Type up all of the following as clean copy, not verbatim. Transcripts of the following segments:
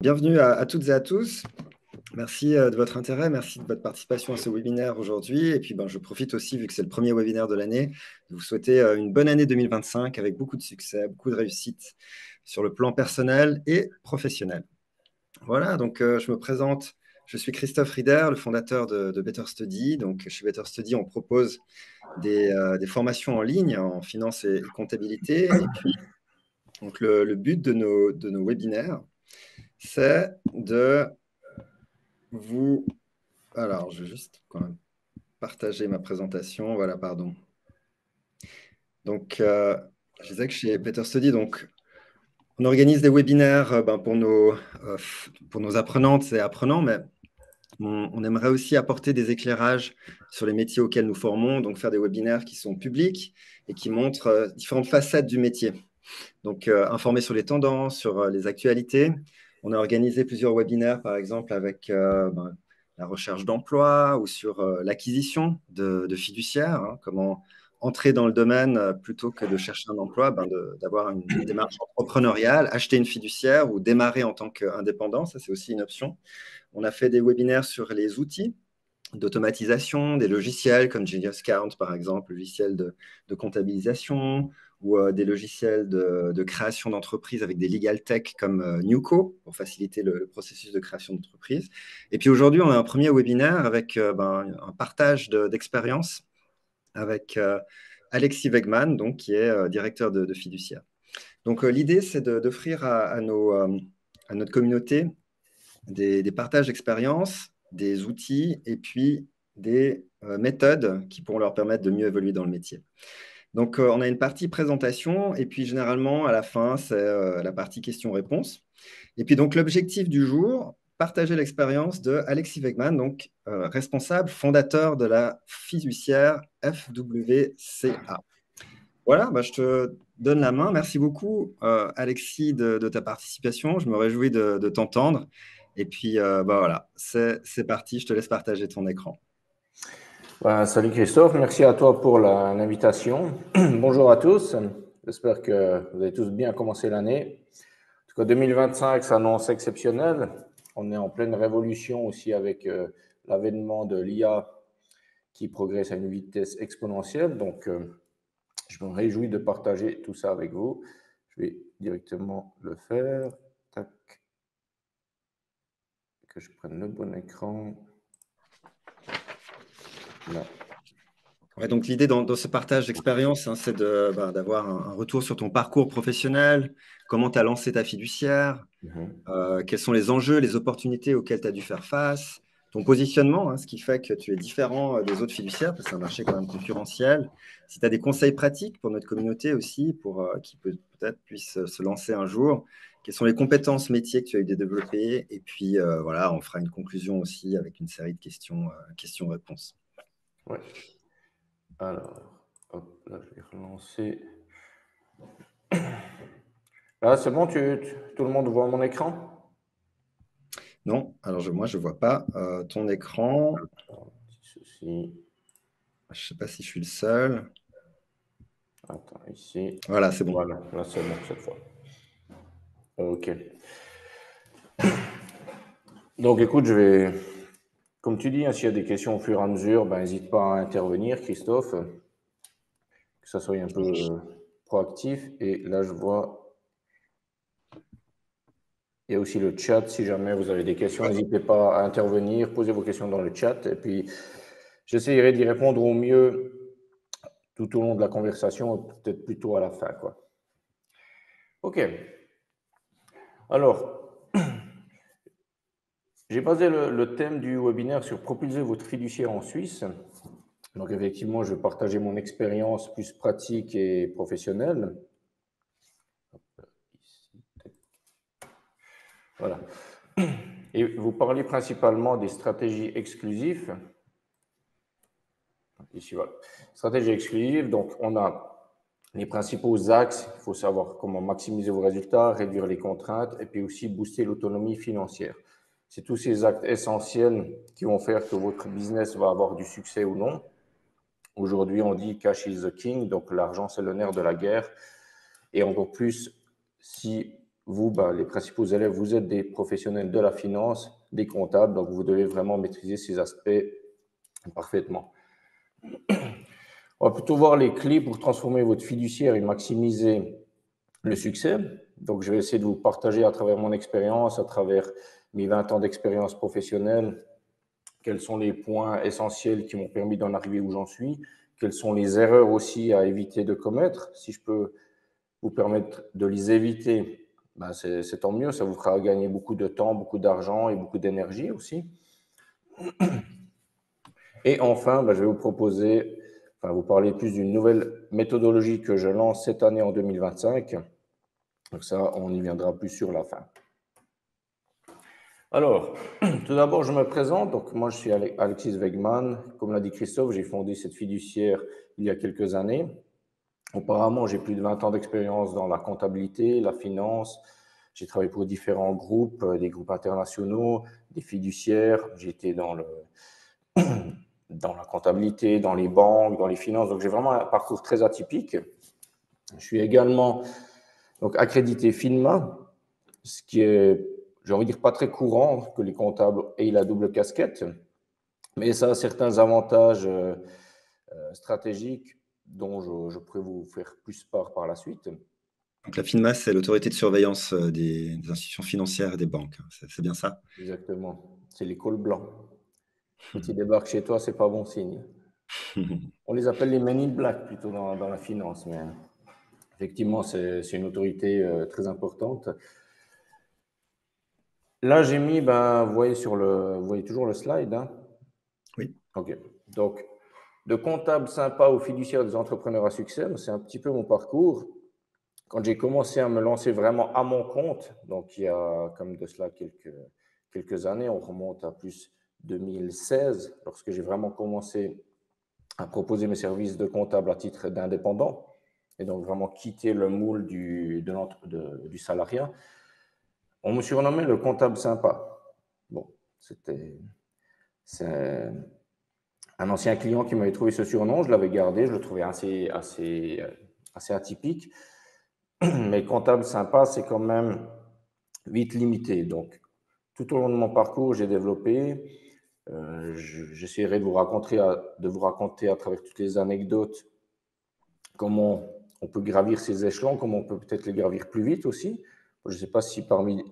Bienvenue à toutes et à tous. Merci de votre intérêt, merci de votre participation à ce webinaire aujourd'hui. Et puis, je profite aussi, vu que c'est le premier webinaire de l'année, de vous souhaiter une bonne année 2025 avec beaucoup de succès, beaucoup de réussite sur le plan personnel et professionnel. Voilà, donc je me présente. Je suis Christophe Rieder, le fondateur de Better Study. Donc, chez Better Study, on propose des formations en ligne en finance et comptabilité. Et puis, donc, le but de nos webinaires, c'est de vous... Alors, je vais juste quand même partager ma présentation. Voilà, pardon. Donc, je disais que chez Better Study, donc, on organise des webinaires pour nos apprenantes et apprenants, mais on aimerait aussi apporter des éclairages sur les métiers auxquels nous formons, donc faire des webinaires qui sont publics et qui montrent différentes facettes du métier. Donc, informer sur les tendances, sur les actualités. On a organisé plusieurs webinaires, par exemple, avec la recherche d'emploi ou sur l'acquisition de fiduciaires, hein, comment entrer dans le domaine plutôt que de chercher un emploi, d'avoir une démarche entrepreneuriale, acheter une fiduciaire ou démarrer en tant qu'indépendant, ça c'est aussi une option. On a fait des webinaires sur les outils d'automatisation, des logiciels comme Genius Count, par exemple, logiciel de comptabilisation, ou des logiciels de création d'entreprise avec des legal tech comme Newco, pour faciliter le processus de création d'entreprise. Et puis aujourd'hui, on a un premier webinaire avec un partage d'expérience avec Alexis Wegman, donc, qui est directeur de fiduciaire. Donc l'idée, c'est d'offrir à notre communauté des partages d'expériences, des outils et puis des méthodes qui pourront leur permettre de mieux évoluer dans le métier. Donc, on a une partie présentation et puis généralement, à la fin, c'est la partie questions-réponses. Et puis, donc, l'objectif du jour, partager l'expérience de Alexis Wegman, donc responsable, fondateur de la fiduciaire FWCA. Voilà, je te donne la main. Merci beaucoup, Alexis, de ta participation. Je me réjouis de t'entendre. Et puis, voilà, c'est parti. Je te laisse partager ton écran. Salut Christophe, merci à toi pour l'invitation. Bonjour à tous, j'espère que vous avez tous bien commencé l'année. En tout cas, 2025 s'annonce exceptionnel. On est en pleine révolution aussi avec l'avènement de l'IA qui progresse à une vitesse exponentielle. Donc, je me réjouis de partager tout ça avec vous. Je vais directement le faire. Tac. Que je prenne le bon écran. Là. Ouais, donc l'idée dans ce partage d'expérience, hein, c'est d'avoir un retour sur ton parcours professionnel, comment tu as lancé ta fiduciaire, quels sont les enjeux, les opportunités auxquelles tu as dû faire face, ton positionnement, hein, ce qui fait que tu es différent des autres fiduciaires, parce que c'est un marché quand même concurrentiel. Si tu as des conseils pratiques pour notre communauté aussi, pour qui peut-être puisse se lancer un jour, quelles sont les compétences métiers que tu as eu de développer, et puis voilà, on fera une conclusion aussi avec une série de questions-réponses. Ouais. Alors, hop, là, je vais relancer. Là, c'est bon, tout le monde voit mon écran? Non, alors moi, je ne vois pas ton écran. Petit souci. Je ne sais pas si je suis le seul. Attends, ici. Voilà, c'est bon. Voilà, là, c'est bon cette fois. OK. Donc, écoute, comme tu dis, hein, s'il y a des questions au fur et à mesure, n'hésite pas à intervenir, Christophe, que ça soit un peu proactif. Et là, je vois, il y a aussi le chat. Si jamais vous avez des questions, n'hésitez pas à intervenir, posez vos questions dans le chat. Et puis, j'essaierai d'y répondre au mieux tout au long de la conversation, peut-être plutôt à la fin, quoi. OK. Alors, j'ai basé le thème du webinaire sur propulser votre fiduciaire en Suisse. Donc, effectivement, je vais partager mon expérience plus pratique et professionnelle. Voilà. Et vous parlez principalement des stratégies exclusives. Ici, voilà. Stratégie exclusive, donc on a les principaux axes. Il faut savoir comment maximiser vos résultats, réduire les contraintes et puis aussi booster l'autonomie financière. C'est tous ces actes essentiels qui vont faire que votre business va avoir du succès ou non. Aujourd'hui, on dit cash is the king, donc l'argent, c'est le nerf de la guerre. Et encore plus si vous, les principaux élèves, vous êtes des professionnels de la finance, des comptables, donc vous devez vraiment maîtriser ces aspects parfaitement. On va plutôt voir les clés pour transformer votre fiduciaire et maximiser le succès. Donc, je vais essayer de vous partager à travers mon expérience, à travers mes 20 ans d'expérience professionnelle, quels sont les points essentiels qui m'ont permis d'en arriver où j'en suis, quelles sont les erreurs aussi à éviter de commettre. Si je peux vous permettre de les éviter, c'est tant mieux, ça vous fera gagner beaucoup de temps, beaucoup d'argent et beaucoup d'énergie aussi. Et enfin, je vais vous proposer, vous parler plus d'une nouvelle méthodologie que je lance cette année en 2025. Donc ça, on y viendra plus sur la fin. Alors, tout d'abord, je me présente. Donc, moi, je suis Alexis Wegman. Comme l'a dit Christophe, j'ai fondé cette fiduciaire il y a quelques années. Auparavant, j'ai plus de 20 ans d'expérience dans la comptabilité, la finance. J'ai travaillé pour différents groupes, des groupes internationaux, des fiduciaires. J'étais dans la comptabilité, dans les banques, dans les finances. Donc, j'ai vraiment un parcours très atypique. Je suis également accrédité FINMA, ce qui est, j'ai envie de dire, pas très courant que les comptables aient la double casquette, mais ça a certains avantages stratégiques dont je pourrais vous faire plus part par la suite. Donc la FINMA, c'est l'autorité de surveillance des institutions financières et des banques. C'est bien ça? Exactement. C'est les cols blancs. Quand ils débarquent chez toi, c'est pas bon signe. On les appelle les Men in Black plutôt dans la finance, mais effectivement, c'est une autorité très importante. Là, j'ai mis, vous voyez toujours le slide, hein? Oui. OK. Donc, de comptable sympa au fiduciaire des entrepreneurs à succès, c'est un petit peu mon parcours. Quand j'ai commencé à me lancer vraiment à mon compte, donc il y a comme de cela quelques années, on remonte à plus 2016, lorsque j'ai vraiment commencé à proposer mes services de comptable à titre d'indépendant, et donc vraiment quitter le moule du salariat. On me surnommait le comptable sympa. Bon, c'est un ancien client qui m'avait trouvé ce surnom, je l'avais gardé, je le trouvais assez atypique. Mais comptable sympa, c'est quand même vite limité. Donc, tout au long de mon parcours, j'ai développé. J'essaierai de vous raconter à travers toutes les anecdotes comment on peut gravir ces échelons, comment on peut peut-être les gravir plus vite aussi. Je ne sais pas si parmi...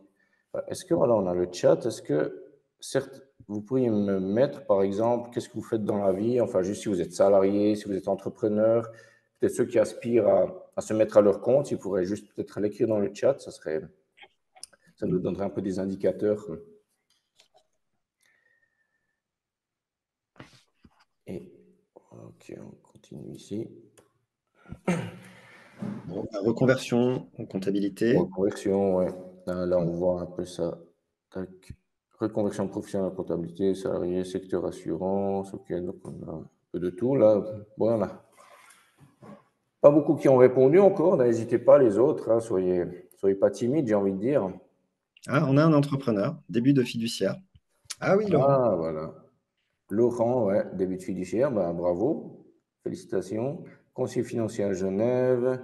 Est-ce que, voilà, on a le chat. Est-ce que, certes, vous pourriez me mettre, par exemple, qu'est-ce que vous faites dans la vie? Enfin, juste si vous êtes salarié, si vous êtes entrepreneur, peut-être ceux qui aspirent à se mettre à leur compte, ils pourraient juste peut-être l'écrire dans le chat. Ça nous donnerait un peu des indicateurs. Et, OK, on continue ici. Bon, la reconversion en comptabilité. Reconversion, ouais. Là, on voit un peu ça. Tac. Reconversion professionnelle en comptabilité, salarié, secteur assurance. OK, donc on a un peu de tout là. Bon, on a pas beaucoup qui ont répondu encore. N'hésitez pas les autres, hein, soyez pas timides, j'ai envie de dire. Ah, on a un entrepreneur, début de fiduciaire. Ah oui, Laurent. Ah, voilà. Laurent, ouais, début de fiduciaire, bravo. Félicitations. Conseiller financier à Genève.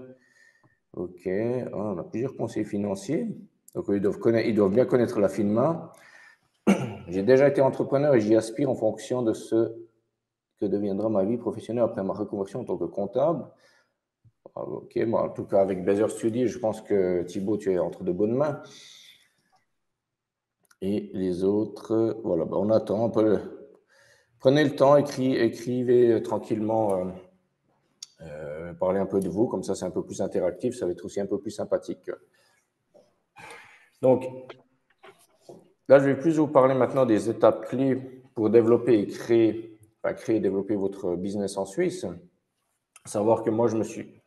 OK. Ah, on a plusieurs conseillers financiers. Donc, ils doivent bien connaître la FINMA. J'ai déjà été entrepreneur et j'y aspire en fonction de ce que deviendra ma vie professionnelle après ma reconversion en tant que comptable. Ah, OK. En tout cas, avec Blazer Study, je pense que Thibaut, tu es entre de bonnes mains. Et les autres, voilà, on attend un peu. Prenez le temps, écrivez tranquillement, parlez un peu de vous, comme ça c'est un peu plus interactif, ça va être aussi un peu plus sympathique. Donc, là, je vais plus vous parler maintenant des étapes clés pour développer et créer et développer votre business en Suisse. Savoir que moi, je me suis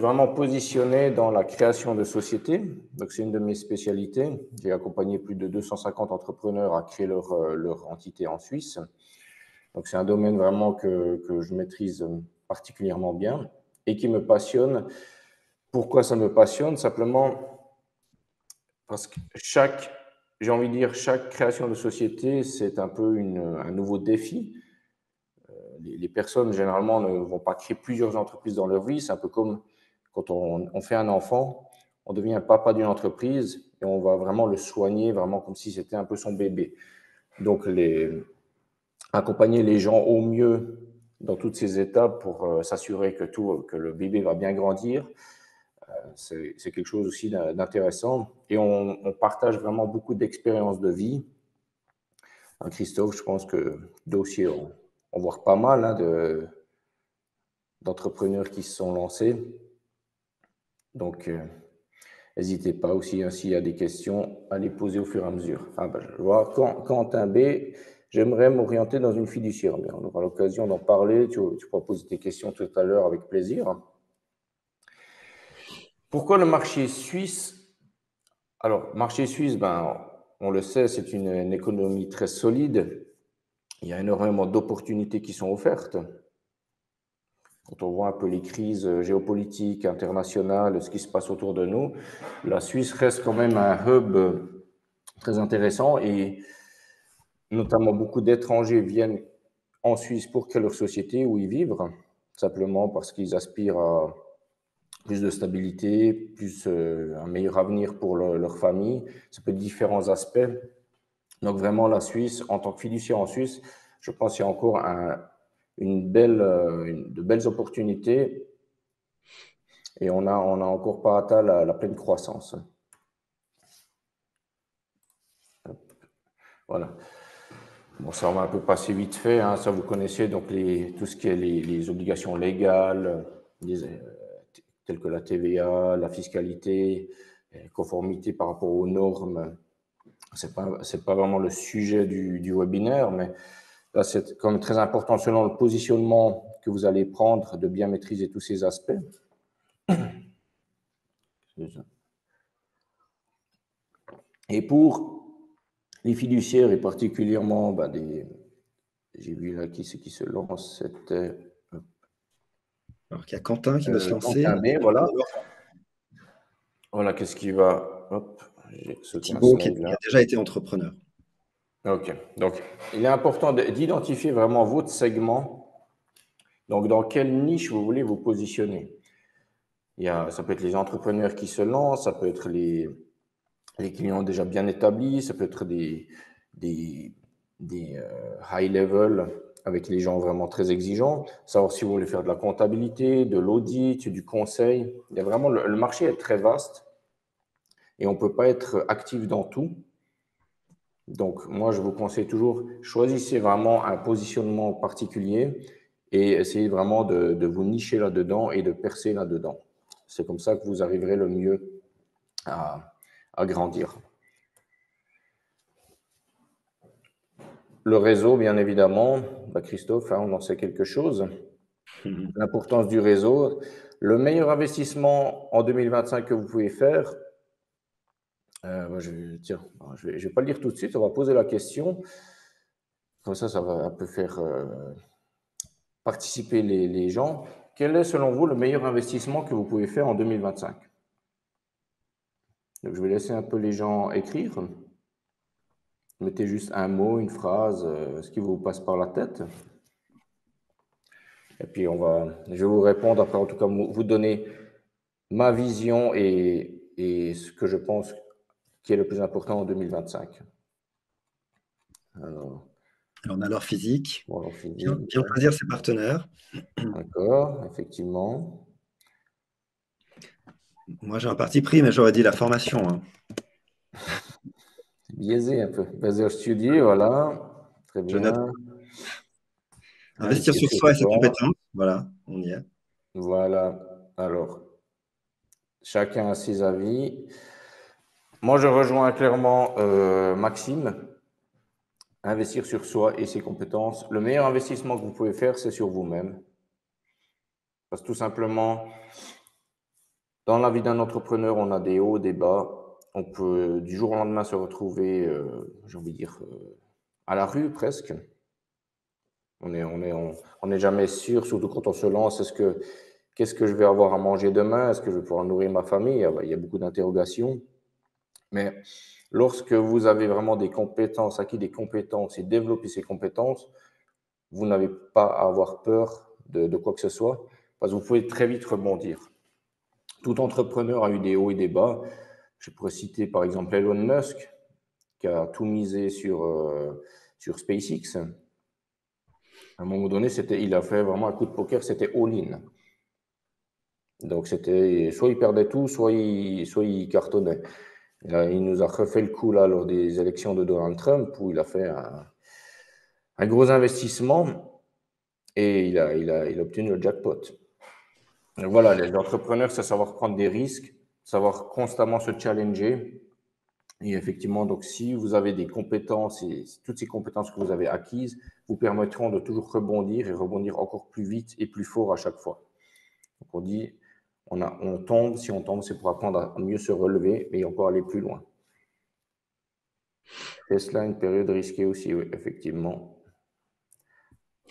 vraiment positionné dans la création de sociétés. Donc, c'est une de mes spécialités. J'ai accompagné plus de 250 entrepreneurs à créer leur entité en Suisse. Donc, c'est un domaine vraiment que je maîtrise particulièrement bien et qui me passionne. Pourquoi ça me passionne? Simplement parce que chaque création de société, c'est un peu un nouveau défi. Les personnes, généralement, ne vont pas créer plusieurs entreprises dans leur vie. C'est un peu comme quand on fait un enfant, on devient papa d'une entreprise et on va vraiment le soigner, vraiment comme si c'était un peu son bébé. Donc, accompagner les gens au mieux dans toutes ces étapes pour s'assurer que le bébé va bien grandir, c'est quelque chose aussi d'intéressant. Et on partage vraiment beaucoup d'expériences de vie. Christophe, je pense que dossier, on voit pas mal d'entrepreneurs qui se sont lancés. Donc, n'hésitez pas aussi, hein, s'il y a des questions, à les poser au fur et à mesure. Je vois Quentin B. J'aimerais m'orienter dans une fiduciaire. Mais on aura l'occasion d'en parler. Tu pourras poser tes questions tout à l'heure avec plaisir. Pourquoi le marché suisse? Alors, marché suisse, on le sait, c'est une économie très solide. Il y a énormément d'opportunités qui sont offertes. Quand on voit un peu les crises géopolitiques, internationales, ce qui se passe autour de nous, la Suisse reste quand même un hub très intéressant et notamment beaucoup d'étrangers viennent en Suisse pour créer leur société où ils vivent, simplement parce qu'ils aspirent à plus de stabilité, plus un meilleur avenir pour leur famille. Ça peut être différents aspects. Donc vraiment, la Suisse, en tant que fiduciaire en Suisse, je pense qu'il y a encore de belles opportunités et on n'a encore pas atteint la pleine croissance. Voilà. Bon, ça, on va un peu passer vite fait, hein, ça vous connaissez, donc tout ce qui est les obligations légales, telles que la TVA, la fiscalité, conformité par rapport aux normes. C'est pas vraiment le sujet du webinaire, mais là, c'est quand même très important selon le positionnement que vous allez prendre de bien maîtriser tous ces aspects. Et pour les fiduciaires et particulièrement j'ai vu là qui c'est qui se lance, c'était Alors qu'il y a Quentin qui veut se lancer. Quentin B, voilà. Voilà, qu'est-ce qui va... Hop, j'ai sauté un Thibaut qui slide là. a déjà été entrepreneur. OK. Donc, il est important d'identifier vraiment votre segment. Donc, dans quelle niche vous voulez vous positionner. Ça peut être les entrepreneurs qui se lancent, ça peut être les clients déjà bien établis, ça peut être des high level avec les gens vraiment très exigeants. Savoir si vous voulez faire de la comptabilité, de l'audit, du conseil. Il y a vraiment, le marché est très vaste et on ne peut pas être actif dans tout. Donc, moi, je vous conseille toujours, choisissez vraiment un positionnement particulier et essayez vraiment de vous nicher là-dedans et de percer là-dedans. C'est comme ça que vous arriverez le mieux à grandir. Le réseau, bien évidemment, Christophe, on en sait quelque chose. L'importance du réseau. Le meilleur investissement en 2025 que vous pouvez faire, je ne vais pas le dire tout de suite, on va poser la question. Comme ça va un peu faire participer les gens. Quel est, selon vous, le meilleur investissement que vous pouvez faire en 2025? Donc, je vais laisser un peu les gens écrire. Mettez juste un mot, une phrase, ce qui vous passe par la tête. Et puis, je vais vous répondre après, en tout cas, vous donner ma vision et ce que je pense qui est le plus important en 2025. Alors, on a leur physique. Bon, Bien choisir ses partenaires. D'accord, effectivement. Moi, j'ai un parti pris, mais j'aurais dit la formation. Hein. Biaisé un peu. Basé Study, voilà. Très bien. Investir sur soi et ses compétences. Voilà, on y est. Voilà. Alors, chacun a ses avis. Moi, je rejoins clairement Maxime. Investir sur soi et ses compétences. Le meilleur investissement que vous pouvez faire, c'est sur vous-même. Parce que tout simplement, dans la vie d'un entrepreneur, on a des hauts, des bas. On peut du jour au lendemain se retrouver, j'ai envie de dire, à la rue presque. On n'est jamais sûr, surtout quand on se lance. Qu'est-ce que je vais avoir à manger demain? Est-ce que je vais pouvoir nourrir ma famille? Il y a beaucoup d'interrogations. Mais lorsque vous avez vraiment des compétences, acquis des compétences et développé ces compétences, vous n'avez pas à avoir peur de quoi que ce soit, parce que vous pouvez très vite rebondir. tout entrepreneur a eu des hauts et des bas. Je pourrais citer par exemple Elon Musk, qui a tout misé sur SpaceX. À un moment donné, il a fait vraiment un coup de poker, c'était all-in. Donc, c'était soit il perdait tout, soit il cartonnait. Là, il nous a refait le coup là, lors des élections de Donald Trump, où il a fait un gros investissement et il a obtenu le jackpot. Donc, voilà, les entrepreneurs, c'est savoir prendre des risques, savoir constamment se challenger. Et effectivement, donc, si vous avez des compétences et toutes ces compétences que vous avez acquises vous permettront de toujours rebondir et rebondir encore plus vite et plus fort à chaque fois. Donc, on dit, on tombe, si on tombe, c'est pour apprendre à mieux se relever et encore aller plus loin. Tesla, une période risquée aussi, oui, effectivement.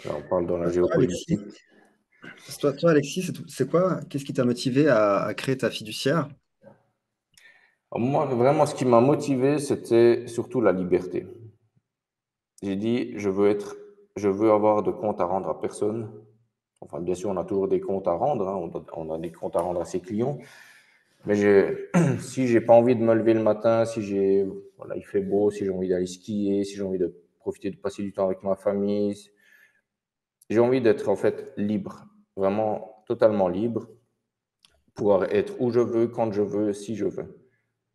Là, on parle dans la Alexis, géopolitique. Alexis, c'est quoi? Qu'est-ce qui t'a motivé à créer ta fiduciaire? Alors, moi, vraiment, ce qui m'a motivé, c'était surtout la liberté. J'ai dit, je veux avoir de compte à rendre à personne. Enfin, bien sûr, on a toujours des comptes à rendre, hein, on a des comptes à rendre à ses clients. Mais si j'ai pas envie de me lever le matin, voilà, il fait beau, si j'ai envie d'aller skier, si j'ai envie de profiter de passer du temps avec ma famille, j'ai envie d'être en fait libre, vraiment totalement libre, pouvoir être où je veux, quand je veux, si je veux.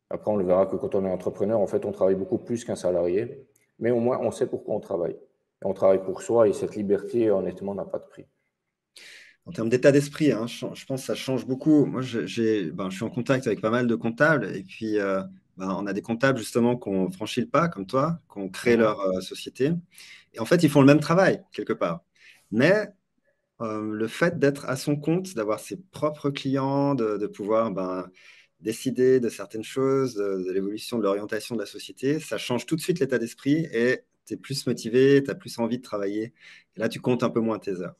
Après, on le verra que quand on est entrepreneur, en fait, on travaille beaucoup plus qu'un salarié, mais au moins, on sait pourquoi on travaille. Et on travaille pour soi et cette liberté, honnêtement, n'a pas de prix. En termes d'état d'esprit, hein, je pense que ça change beaucoup. Moi, je suis en contact avec pas mal de comptables et puis on a des comptables justement qui ont franchi le pas, comme toi, qui ont créé Mhm. leur société. Et en fait, ils font le même travail, quelque part. Mais le fait d'être à son compte, d'avoir ses propres clients, de pouvoir décider de certaines choses, de l'évolution, de l'orientation de la société, ça change tout de suite l'état d'esprit et tu es plus motivé, tu as plus envie de travailler. Et là, tu comptes un peu moins tes heures.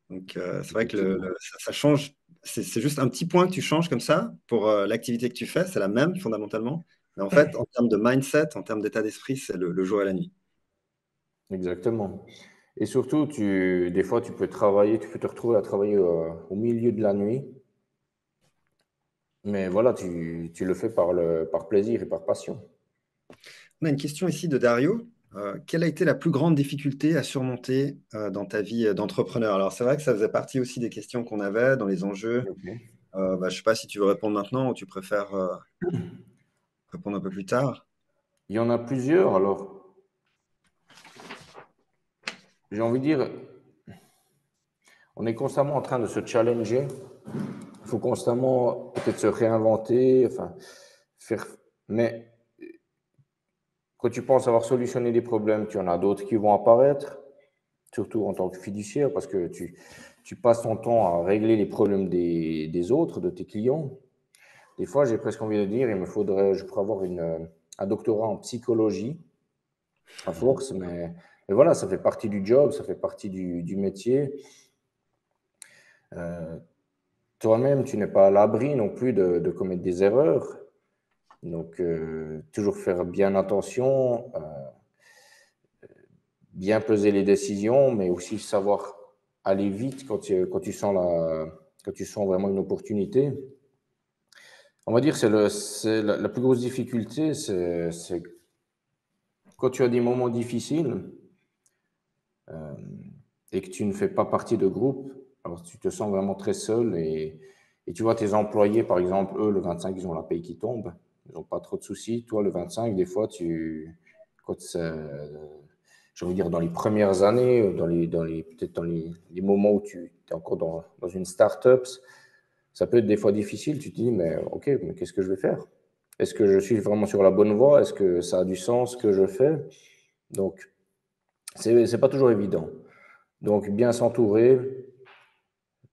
Donc, c'est vrai que Effectivement. ça change. C'est juste un petit point que tu changes comme ça pour l'activité que tu fais. C'est la même fondamentalement. Mais en fait, en termes de mindset, en termes d'état d'esprit, c'est le jour et la nuit. Exactement. Et surtout, des fois, tu peux travailler, tu peux te retrouver à travailler au milieu de la nuit, mais voilà, tu le fais par plaisir et par passion. On a une question ici de Dario. Quelle a été la plus grande difficulté à surmonter dans ta vie d'entrepreneur? Alors, c'est vrai que ça faisait partie aussi des questions qu'on avait dans les enjeux. Ok. Je ne sais pas si tu veux répondre maintenant ou tu préfères répondre un peu plus tard. Il y en a plusieurs, alors j'ai envie de dire, on est constamment en train de se challenger. Il faut constamment peut-être se réinventer, enfin, faire. Mais quand tu penses avoir solutionné des problèmes, tu en as d'autres qui vont apparaître, surtout en tant que fiduciaire, parce que tu passes ton temps à régler les problèmes des autres, de tes clients. Des fois, j'ai presque envie de dire, je pourrais avoir un doctorat en psychologie à force, mais voilà, ça fait partie du job, ça fait partie du métier. Euh, Toi-même, tu n'es pas à l'abri non plus de commettre des erreurs. Donc, toujours faire bien attention, bien peser les décisions, mais aussi savoir aller vite quand tu sens vraiment une opportunité. On va dire que la plus grosse difficulté, c'est quand tu as des moments difficiles et que tu ne fais pas partie de groupe, alors tu te sens vraiment très seul et tu vois tes employés, par exemple, eux, le 25, ils ont la paye qui tombe, ils n'ont pas trop de soucis. Toi, le 25, des fois, quand j'ai envie de dire, dans les premières années, peut-être dans les moments où tu es encore dans une start-up, ça peut être des fois difficile. Tu te dis, mais OK, mais qu'est-ce que je vais faire? Est-ce que je suis vraiment sur la bonne voie? Est-ce que ça a du sens ce que je fais? Donc, c'est pas toujours évident. Donc, bien s'entourer,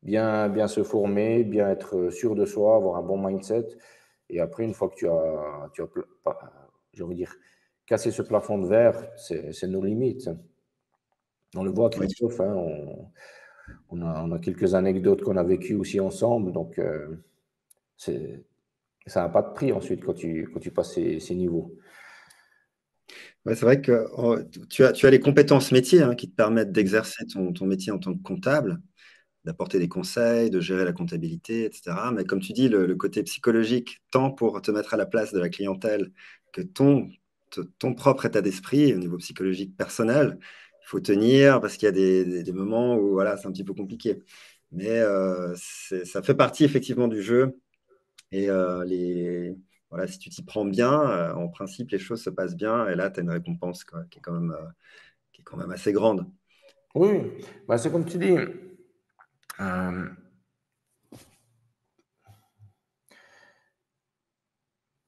bien se former, bien être sûr de soi, avoir un bon mindset. Et après, une fois que j'ai envie de dire, cassé ce plafond de verre, c'est nos limites. On le voit, Oui. Christophe, hein, on a quelques anecdotes qu'on a vécues aussi ensemble. Donc, ça n'a pas de prix ensuite quand tu passes ces niveaux. Ouais, c'est vrai que tu as les compétences métiers hein, qui te permettent d'exercer ton métier en tant que comptable. d'apporter des conseils, de gérer la comptabilité, etc. Mais comme tu dis, le côté psychologique, tant pour te mettre à la place de la clientèle que ton propre état d'esprit au niveau psychologique personnel, il faut tenir parce qu'il y a des moments où voilà, c'est un petit peu compliqué. Mais ça fait partie effectivement du jeu. Et voilà, si tu t'y prends bien, en principe, les choses se passent bien. Et là, tu as une récompense quoi, qui est quand même assez grande. Oui, bah, c'est comme tu dis. euh,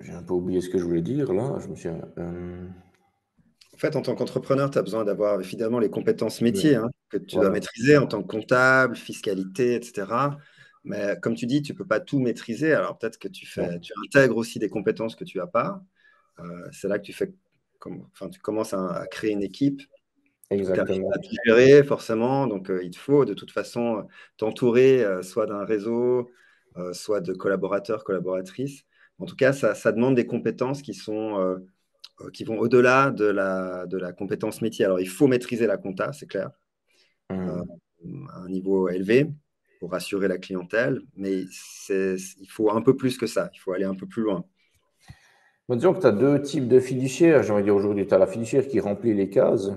j'ai un peu oublié ce que je voulais dire là. Je me suis. En fait, en tant qu'entrepreneur, tu as besoin d'avoir évidemment les compétences Oui, métiers que tu dois voilà. maîtriser en tant que comptable, fiscalité, etc. Mais comme tu dis, tu ne peux pas tout maîtriser. Alors peut-être que Non, tu intègres aussi des compétences que tu n'as pas. C'est là que tu commences à créer une équipe. Tu n'arrives exactement. pas à tout gérer forcément. Donc il te faut de toute façon t'entourer soit d'un réseau, soit de collaborateurs, collaboratrices. En tout cas, ça demande des compétences qui vont au-delà de la compétence métier. Alors, il faut maîtriser la compta, c'est clair, euh, Hum. à un niveau élevé pour assurer la clientèle, mais il faut un peu plus que ça, il faut aller un peu plus loin. Mais disons que tu as deux types de fiduciaires. J'ai envie de dire aujourd'hui, tu as la fiduciaire qui remplit les cases,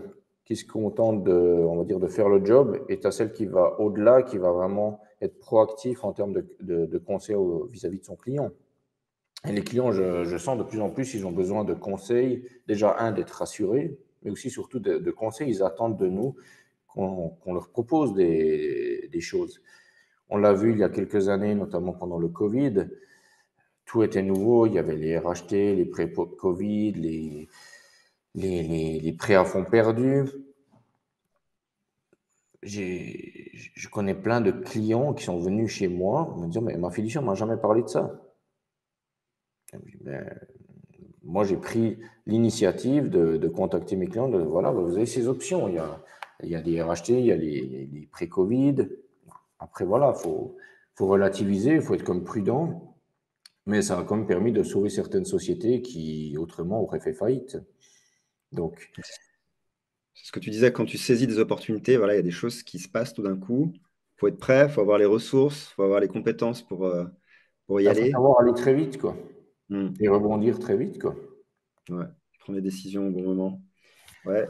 qui se contente on va dire, de faire le job, et tu as celle qui va au-delà, qui va vraiment être proactif en termes de conseils vis-à-vis de son client. Et les clients, je sens de plus en plus, ils ont besoin de conseils. Déjà, un, d'être rassurés, mais aussi surtout de conseils. Ils attendent de nous qu'on leur propose des choses. On l'a vu il y a quelques années, notamment pendant le Covid. Tout était nouveau. Il y avait les RHT, les prêts Covid, les prêts à fond perdus. Je connais plein de clients qui sont venus chez moi me dire, mais ma fiduciaire ne m'a jamais parlé de ça. Ben, moi, j'ai pris l'initiative de contacter mes clients, voilà, vous avez ces options. Il y a des RHT, il y a les pré-Covid. Après, voilà, faut relativiser, il faut être comme prudent, mais ça a quand même permis de sauver certaines sociétés qui, autrement, auraient fait faillite. Donc, C'est ce que tu disais, quand tu saisis des opportunités, voilà, il y a des choses qui se passent tout d'un coup. Il faut être prêt, il faut avoir les ressources, il faut avoir les compétences pour y il faut aller. savoir aller très vite, quoi, Hmm. et rebondir très vite, quoi. Ouais. Prendre les décisions au bon moment. Ouais.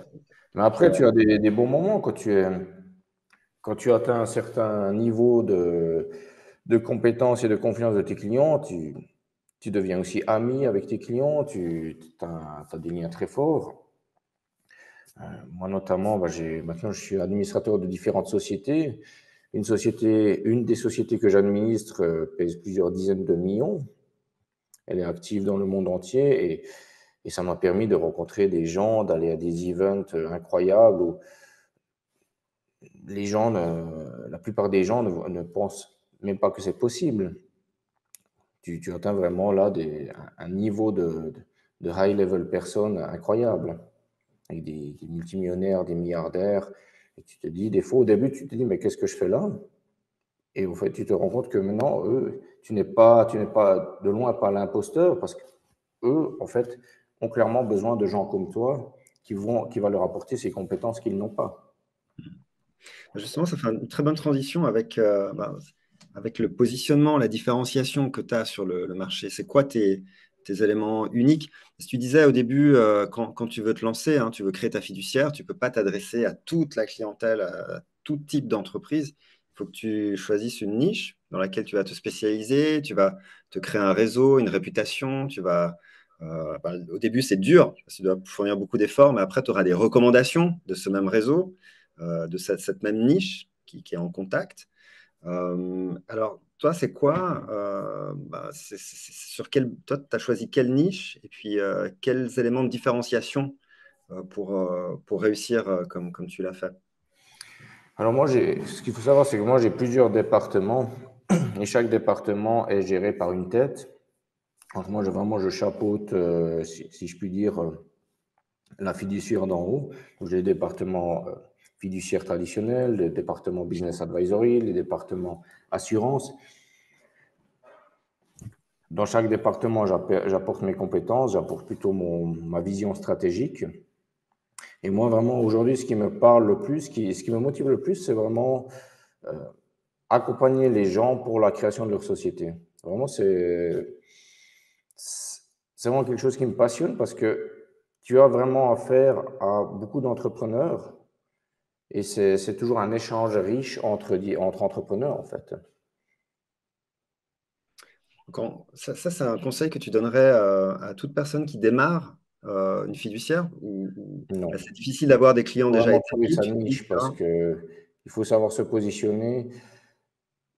Mais Puis, après, tu as des bons moments quand tu atteins un certain niveau de compétence et de confiance de tes clients, tu deviens aussi ami avec tes clients, tu as des liens très forts. Moi, notamment, bah, maintenant, je suis administrateur de différentes sociétés. Une des sociétés que j'administre pèse plusieurs dizaines de millions. Elle est active dans le monde entier et ça m'a permis de rencontrer des gens, d'aller à des events incroyables où la plupart des gens ne pensent même pas que c'est possible. Tu atteins vraiment là un niveau de high-level personnes incroyable, avec des multimillionnaires, des milliardaires. Et tu te dis, des fois, au début, tu te dis, mais qu'est-ce que je fais là? Et en fait, tu te rends compte que maintenant, eux, tu n'es pas de loin pas l'imposteur, parce que eux, en fait, ont clairement besoin de gens comme toi qui va leur apporter ces compétences qu'ils n'ont pas. justement, ça fait une très bonne transition avec le positionnement, la différenciation que tu as sur le marché. C'est quoi tes éléments uniques? Si tu disais au début, quand tu veux te lancer, tu veux créer ta fiduciaire, tu ne peux pas t'adresser à toute la clientèle, à tout type d'entreprise. Il faut que tu choisisses une niche dans laquelle tu vas te spécialiser, tu vas te créer un réseau, une réputation, au début, c'est dur, parce que tu dois fournir beaucoup d'efforts, mais après, tu auras des recommandations de ce même réseau de cette même niche qui est en contact. Alors, toi, c'est quoi sur toi, tu as choisi quelle niche et puis quels éléments de différenciation pour réussir comme tu l'as fait? Alors moi, ce qu'il faut savoir, c'est que moi, j'ai plusieurs départements et chaque département est géré par une tête. Donc moi, je chapeaute, si je puis dire, la fiduciaire d'en haut. Donc, j'ai les départements fiduciaire traditionnels, les départements business advisory, les départements assurance. Dans chaque département, j'apporte mes compétences, j'apporte plutôt ma vision stratégique. Et moi, vraiment, aujourd'hui, ce qui me parle le plus, ce qui me motive le plus, c'est vraiment accompagner les gens pour la création de leur société. Vraiment, c'est vraiment quelque chose qui me passionne parce que tu as vraiment affaire à beaucoup d'entrepreneurs et c'est toujours un échange riche entre entrepreneurs, en fait. Ça, c'est un conseil que tu donnerais à toute personne qui démarre une fiduciaire bah, Non. c'est difficile d'avoir des Il clients faut déjà vraiment trouver établis, sa tu dis, niche parce hein. que il faut savoir se positionner.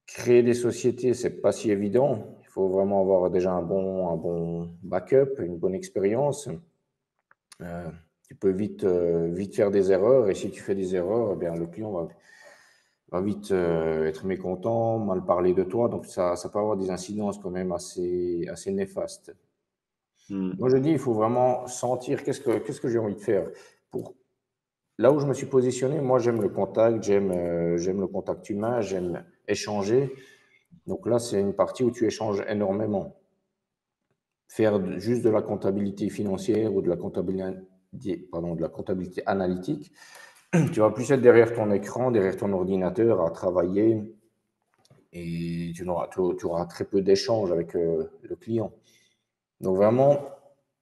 Créer des sociétés, c'est pas si évident. Il faut vraiment avoir déjà un bon backup, une bonne expérience. Euh, Tu peux vite faire des erreurs et si tu fais des erreurs, eh bien, le client va vite être mécontent, mal parler de toi. Donc, ça peut avoir des incidences quand même assez néfastes. Hmm. Moi, je dis, il faut vraiment sentir qu'est-ce que j'ai envie de faire. Pour, Là où je me suis positionné, moi, j'aime le contact, j'aime le contact humain, j'aime échanger. Donc là, c'est une partie où tu échanges énormément. Faire juste de la comptabilité financière ou de la comptabilité analytique, tu vas plus être derrière ton écran, derrière ton ordinateur à travailler et tu auras très peu d'échanges avec le client. Donc vraiment,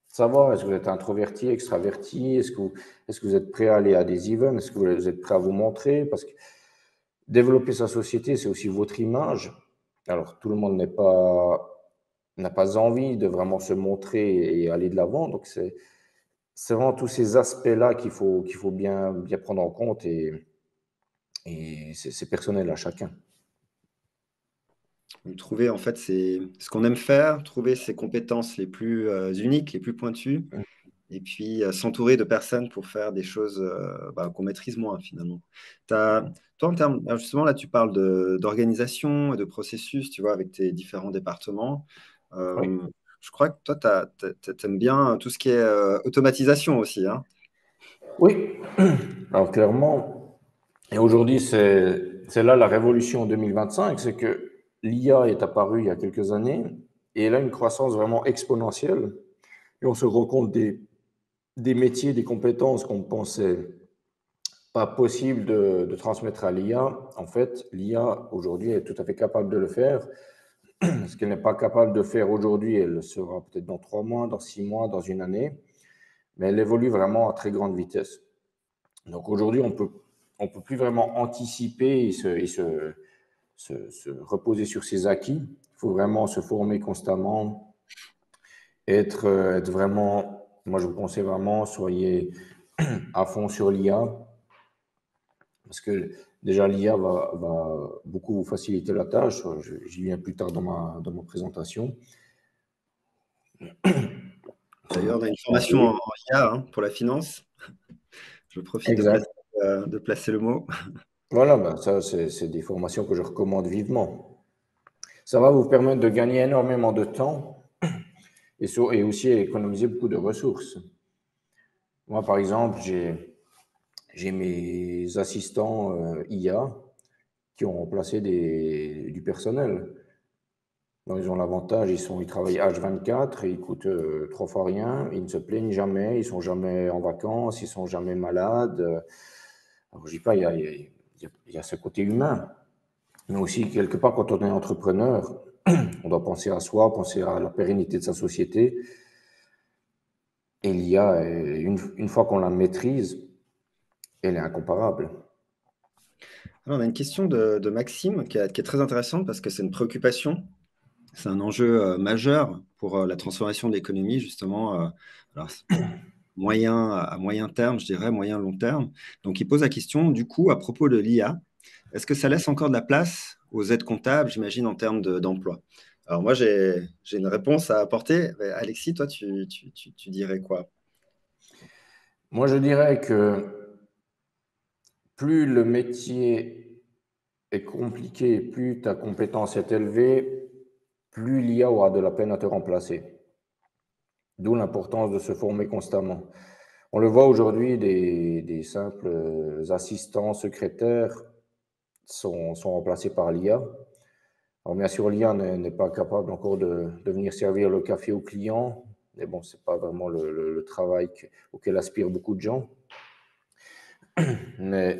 savoir est-ce que vous êtes introverti, extraverti, est-ce que vous êtes prêt à aller à des events, est-ce que vous êtes prêt à vous montrer, parce que développer sa société, c'est aussi votre image. Alors, tout le monde n'a pas envie de vraiment se montrer et aller de l'avant. Donc, c'est vraiment tous ces aspects-là qu'il faut bien prendre en compte et c'est personnel à chacun. Donc, trouver, en fait, c'est ce qu'on aime faire, trouver ses compétences les plus uniques, les plus pointues, et puis s'entourer de personnes pour faire des choses bah, qu'on maîtrise moins, finalement. Toi, en termes, alors, justement, là, tu parles d'organisation et de processus, tu vois, avec tes différents départements. Oui, Euh, je crois que toi, tu aimes bien tout ce qui est automatisation aussi, hein. oui. Alors, clairement, et aujourd'hui, c'est là la révolution 2025, c'est que l'IA est apparue il y a quelques années et elle a une croissance vraiment exponentielle. Et on se rend compte des métiers, des compétences qu'on pensait pas possible de transmettre à l'IA. En fait, l'IA aujourd'hui est tout à fait capable de le faire. Ce qu'elle n'est pas capable de faire aujourd'hui, elle le sera peut-être dans 3 mois, dans 6 mois, dans une année, mais elle évolue vraiment à très grande vitesse. Donc aujourd'hui, on peut plus vraiment anticiper se reposer sur ses acquis. Il faut vraiment se former constamment, être vraiment, moi je vous conseille vraiment, soyez à fond sur l'IA, parce que déjà l'IA va beaucoup vous faciliter la tâche. J'y viens plus tard dans ma présentation. D'ailleurs, on a une formation en IA hein, pour la finance. Je profite Exact. de placer le mot. Voilà, ben ça, c'est des formations que je recommande vivement. Ça va vous permettre de gagner énormément de temps et aussi économiser beaucoup de ressources. Moi, par exemple, j'ai mes assistants IA qui ont remplacé du personnel. Donc, ils ont l'avantage, ils travaillent H24, et ils coûtent 3 fois rien, ils ne se plaignent jamais, ils sont jamais en vacances, ils sont jamais malades. Alors, je dis pas, il y a ce côté humain, mais aussi quelque part quand on est entrepreneur, on doit penser à soi, penser à la pérennité de sa société. Et l'IA, une fois qu'on la maîtrise, elle est incomparable. Alors, on a une question de Maxime qui est très intéressante parce que c'est une préoccupation. C'est un enjeu majeur pour la transformation de l'économie, justement. Alors, à moyen terme, je dirais, moyen long terme. Donc, il pose la question, du coup, à propos de l'IA, est-ce que ça laisse encore de la place aux aides comptables, j'imagine, en termes d'emploi? Alors, moi, j'ai une réponse à apporter. Mais Alexis, toi, tu dirais quoi? Moi, je dirais que plus le métier est compliqué, plus ta compétence est élevée, plus l'IA aura de la peine à te remplacer. D'où l'importance de se former constamment. On le voit aujourd'hui, des simples assistants, secrétaires sont remplacés par l'IA. Alors bien sûr, l'IA n'est pas capable encore de venir servir le café au client, mais bon, c'est pas vraiment le travail auquel aspirent beaucoup de gens. Mais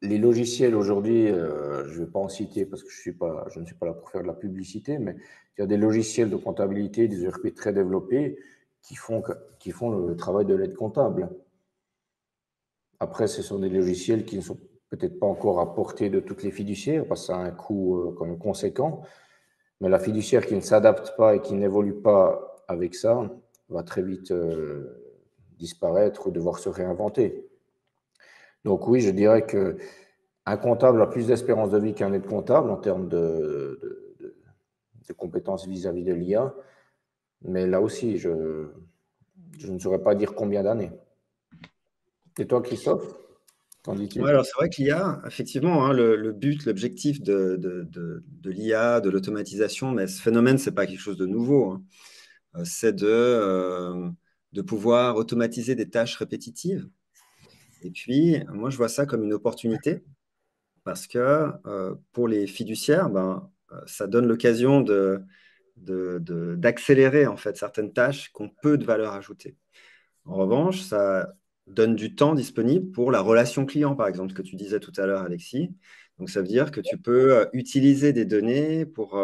les logiciels aujourd'hui, je ne vais pas en citer parce que je ne suis pas là pour faire de la publicité, mais il y a des logiciels de comptabilité, des ERP très développés qui font le travail de l'aide comptable. Après, ce sont des logiciels qui ne sont peut-être pas encore à portée de toutes les fiduciaires parce que ça a un coût quand même conséquent. Mais la fiduciaire qui ne s'adapte pas et qui n'évolue pas avec ça va très vite disparaître ou devoir se réinventer. Donc oui, je dirais que un comptable a plus d'espérance de vie qu'un aide comptable en termes de compétences vis-à-vis de l'IA. Mais là aussi, je ne saurais pas dire combien d'années. Et toi, Christophe, qu'en dis-tu? Ouais, alors c'est vrai que l'IA, effectivement, hein, le but, l'objectif de l'IA, de l'automatisation, mais ce phénomène, c'est pas quelque chose de nouveau, hein. C'est de pouvoir automatiser des tâches répétitives. Et puis, moi, je vois ça comme une opportunité parce que pour les fiduciaires, ben, ça donne l'occasion d'accélérer en fait certaines tâches qui ont peu de valeur ajoutée. En revanche, ça donne du temps disponible pour la relation client, par exemple, que tu disais tout à l'heure, Alexis. Donc, ça veut dire que tu peux utiliser des données pour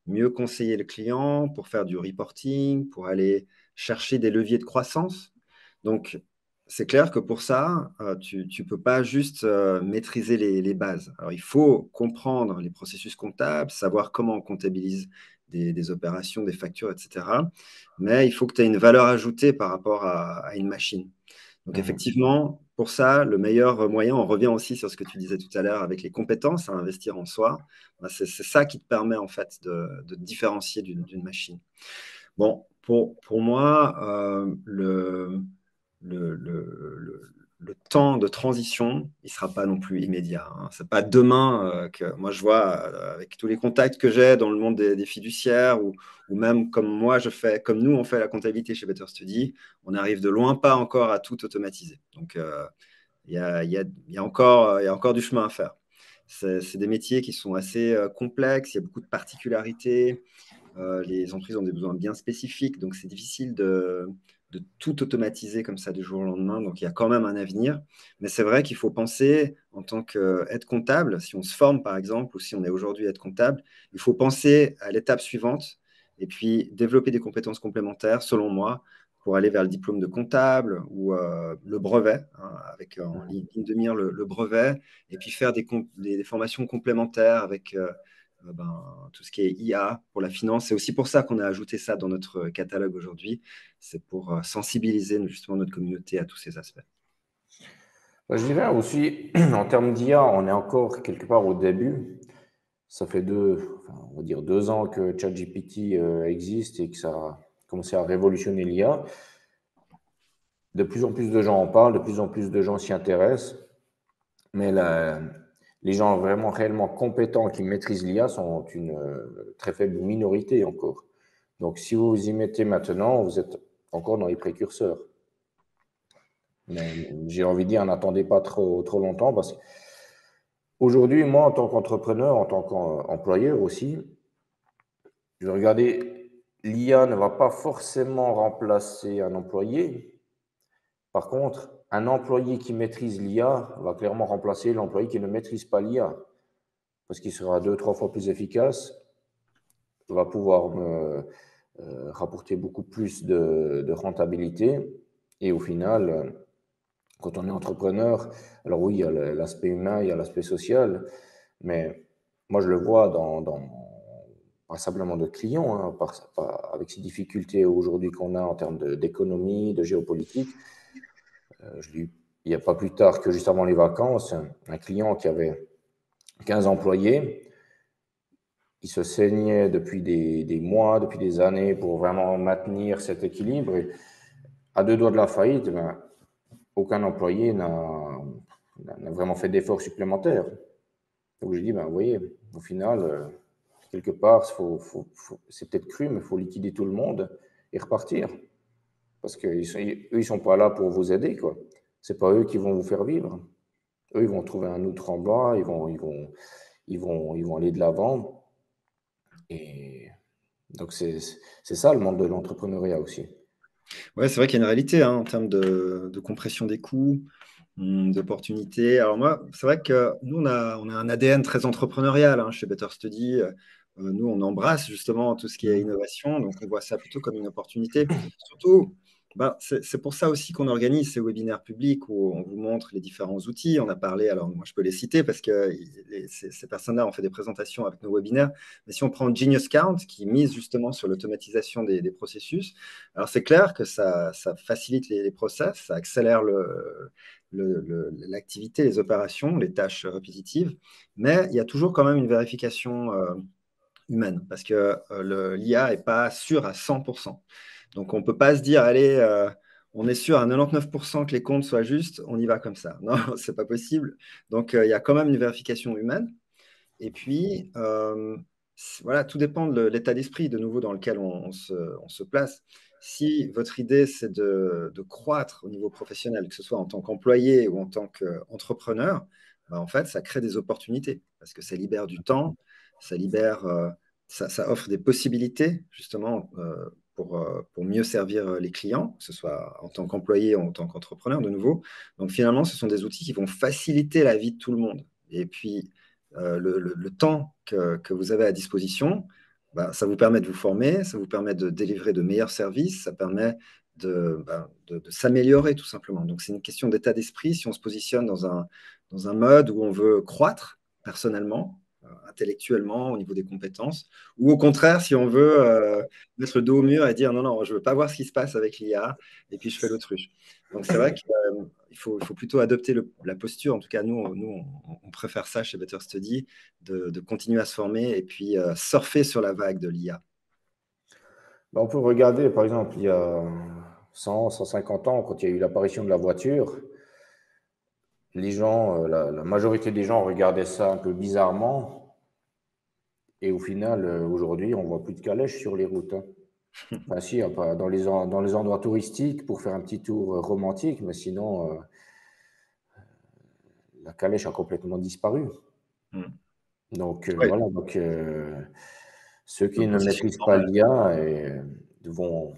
mieux conseiller le client, pour faire du reporting, pour aller chercher des leviers de croissance. Donc, c'est clair que pour ça, tu ne peux pas juste maîtriser les bases. Alors, il faut comprendre les processus comptables, savoir comment on comptabilise des opérations, des factures, etc. Mais il faut que tu aies une valeur ajoutée par rapport à une machine. Donc, Mhm. effectivement, pour ça, le meilleur moyen, on revient aussi sur ce que tu disais tout à l'heure avec les compétences à investir en soi. Ben, c'est ça qui te permet en fait de te différencier d'une machine. Bon, pour moi, le temps de transition, il ne sera pas non plus immédiat, hein. Ce n'est pas demain que moi je vois avec tous les contacts que j'ai dans le monde des fiduciaires ou même comme moi je fais, comme nous on fait la comptabilité chez Better Study, on n'arrive de loin pas encore à tout automatiser. Donc il y a encore du chemin à faire. C'est des métiers qui sont assez complexes, il y a beaucoup de particularités. Les entreprises ont des besoins bien spécifiques, donc c'est difficile de tout automatiser comme ça du jour au lendemain. Donc il y a quand même un avenir. Mais c'est vrai qu'il faut penser en tant qu'aide comptable, si on se forme par exemple, ou si on est aujourd'hui aide comptable, il faut penser à l'étape suivante et puis développer des compétences complémentaires, selon moi, pour aller vers le diplôme de comptable ou le brevet, hein, avec en ligne de mire le brevet, et puis faire des formations complémentaires avec tout ce qui est IA pour la finance. C'est aussi pour ça qu'on a ajouté ça dans notre catalogue aujourd'hui. C'est pour sensibiliser justement notre communauté à tous ces aspects. Je dirais aussi, en termes d'IA, on est encore quelque part au début. Ça fait on va dire 2 ans que ChatGPT existe et que ça a commencé à révolutionner l'IA. De plus en plus de gens en parlent, de plus en plus de gens s'y intéressent, mais les gens vraiment réellement compétents qui maîtrisent l'IA sont une très faible minorité encore. Donc, si vous vous y mettez maintenant, vous êtes encore dans les précurseurs. Mais j'ai envie de dire, n'attendez pas trop longtemps parce qu'aujourd'hui, moi, en tant qu'entrepreneur, en tant qu'employeur aussi, je vais regarder, l'IA ne va pas forcément remplacer un employé. Par contre, un employé qui maîtrise l'IA va clairement remplacer l'employé qui ne maîtrise pas l'IA parce qu'il sera 2, 3 fois plus efficace, va pouvoir me rapporter beaucoup plus de rentabilité et au final, quand on est entrepreneur, alors oui, il y a l'aspect humain, il y a l'aspect social, mais moi je le vois pas simplement de clients, hein, avec ces difficultés aujourd'hui qu'on a en termes d'économie, de géopolitique. Je l'ai eu il n'y a pas plus tard que juste avant les vacances, un client qui avait 15 employés, il se saignait depuis des mois, depuis des années pour vraiment maintenir cet équilibre. Et à 2 doigts de la faillite, ben, aucun employé n'a vraiment fait d'efforts supplémentaires. Donc je dis, ben, vous voyez, au final, quelque part, c'est peut-être cru, mais il faut liquider tout le monde et repartir. Parce qu'eux, ils ne sont pas là pour vous aider, quoi. Ce n'est pas eux qui vont vous faire vivre. Eux, ils vont trouver un autre emploi, ils vont aller de l'avant. Et donc, c'est ça le monde de l'entrepreneuriat aussi. Ouais, c'est vrai qu'il y a une réalité hein, en termes de compression des coûts. D'opportunités. Alors moi, c'est vrai que nous, on a un ADN très entrepreneurial hein, chez Better Study. Nous, on embrasse justement tout ce qui est innovation, donc on voit ça plutôt comme une opportunité. Surtout, c'est pour ça aussi qu'on organise ces webinaires publics où on vous montre les différents outils. On a parlé, alors moi je peux les citer parce que ces personnes-là ont fait des présentations avec nos webinaires. Mais si on prend Genius Count, qui mise justement sur l'automatisation des processus, alors c'est clair que ça facilite les process, ça accélère l'activité, les opérations, les tâches répétitives, mais il y a toujours quand même une vérification humaine, parce que l'IA n'est pas sûre à 100%. Donc, on ne peut pas se dire, allez, on est sûr à 99% que les comptes soient justes, on y va comme ça. Non, ce n'est pas possible. Donc, il y a quand même une vérification humaine. Et puis, voilà, tout dépend de l'état d'esprit, de nouveau, dans lequel on se place. Si votre idée, c'est de croître au niveau professionnel, que ce soit en tant qu'employé ou en tant qu'entrepreneur, en fait, ça crée des opportunités parce que ça libère du temps, ça libère, ça offre des possibilités, justement, pour mieux servir les clients, que ce soit en tant qu'employé ou en tant qu'entrepreneur, de nouveau. Donc, finalement, ce sont des outils qui vont faciliter la vie de tout le monde. Et puis, le temps que vous avez à disposition, ça vous permet de vous former, ça vous permet de délivrer de meilleurs services, ça permet de s'améliorer tout simplement. Donc c'est une question d'état d'esprit. Si on se positionne dans un mode où on veut croître personnellement, intellectuellement, au niveau des compétences, ou au contraire, si on veut mettre le dos au mur et dire non, non, je ne veux pas voir ce qui se passe avec l'IA, et puis je fais l'autruche. Donc c'est vrai qu'il faut plutôt adopter la posture, en tout cas nous, on préfère ça chez Better Study, de continuer à se former et puis surfer sur la vague de l'IA. On peut regarder, par exemple, il y a 100, 150 ans, quand il y a eu l'apparition de la voiture, les gens, la majorité des gens regardaient ça un peu bizarrement. Et au final, aujourd'hui, on voit plus de calèches sur les routes, hein. Enfin, si, dans les endroits touristiques pour faire un petit tour romantique, mais sinon, la calèche a complètement disparu. Mm. Donc, Oui, voilà. Donc, ceux qui le ne processus maîtrisent pas normal. l'IA vont,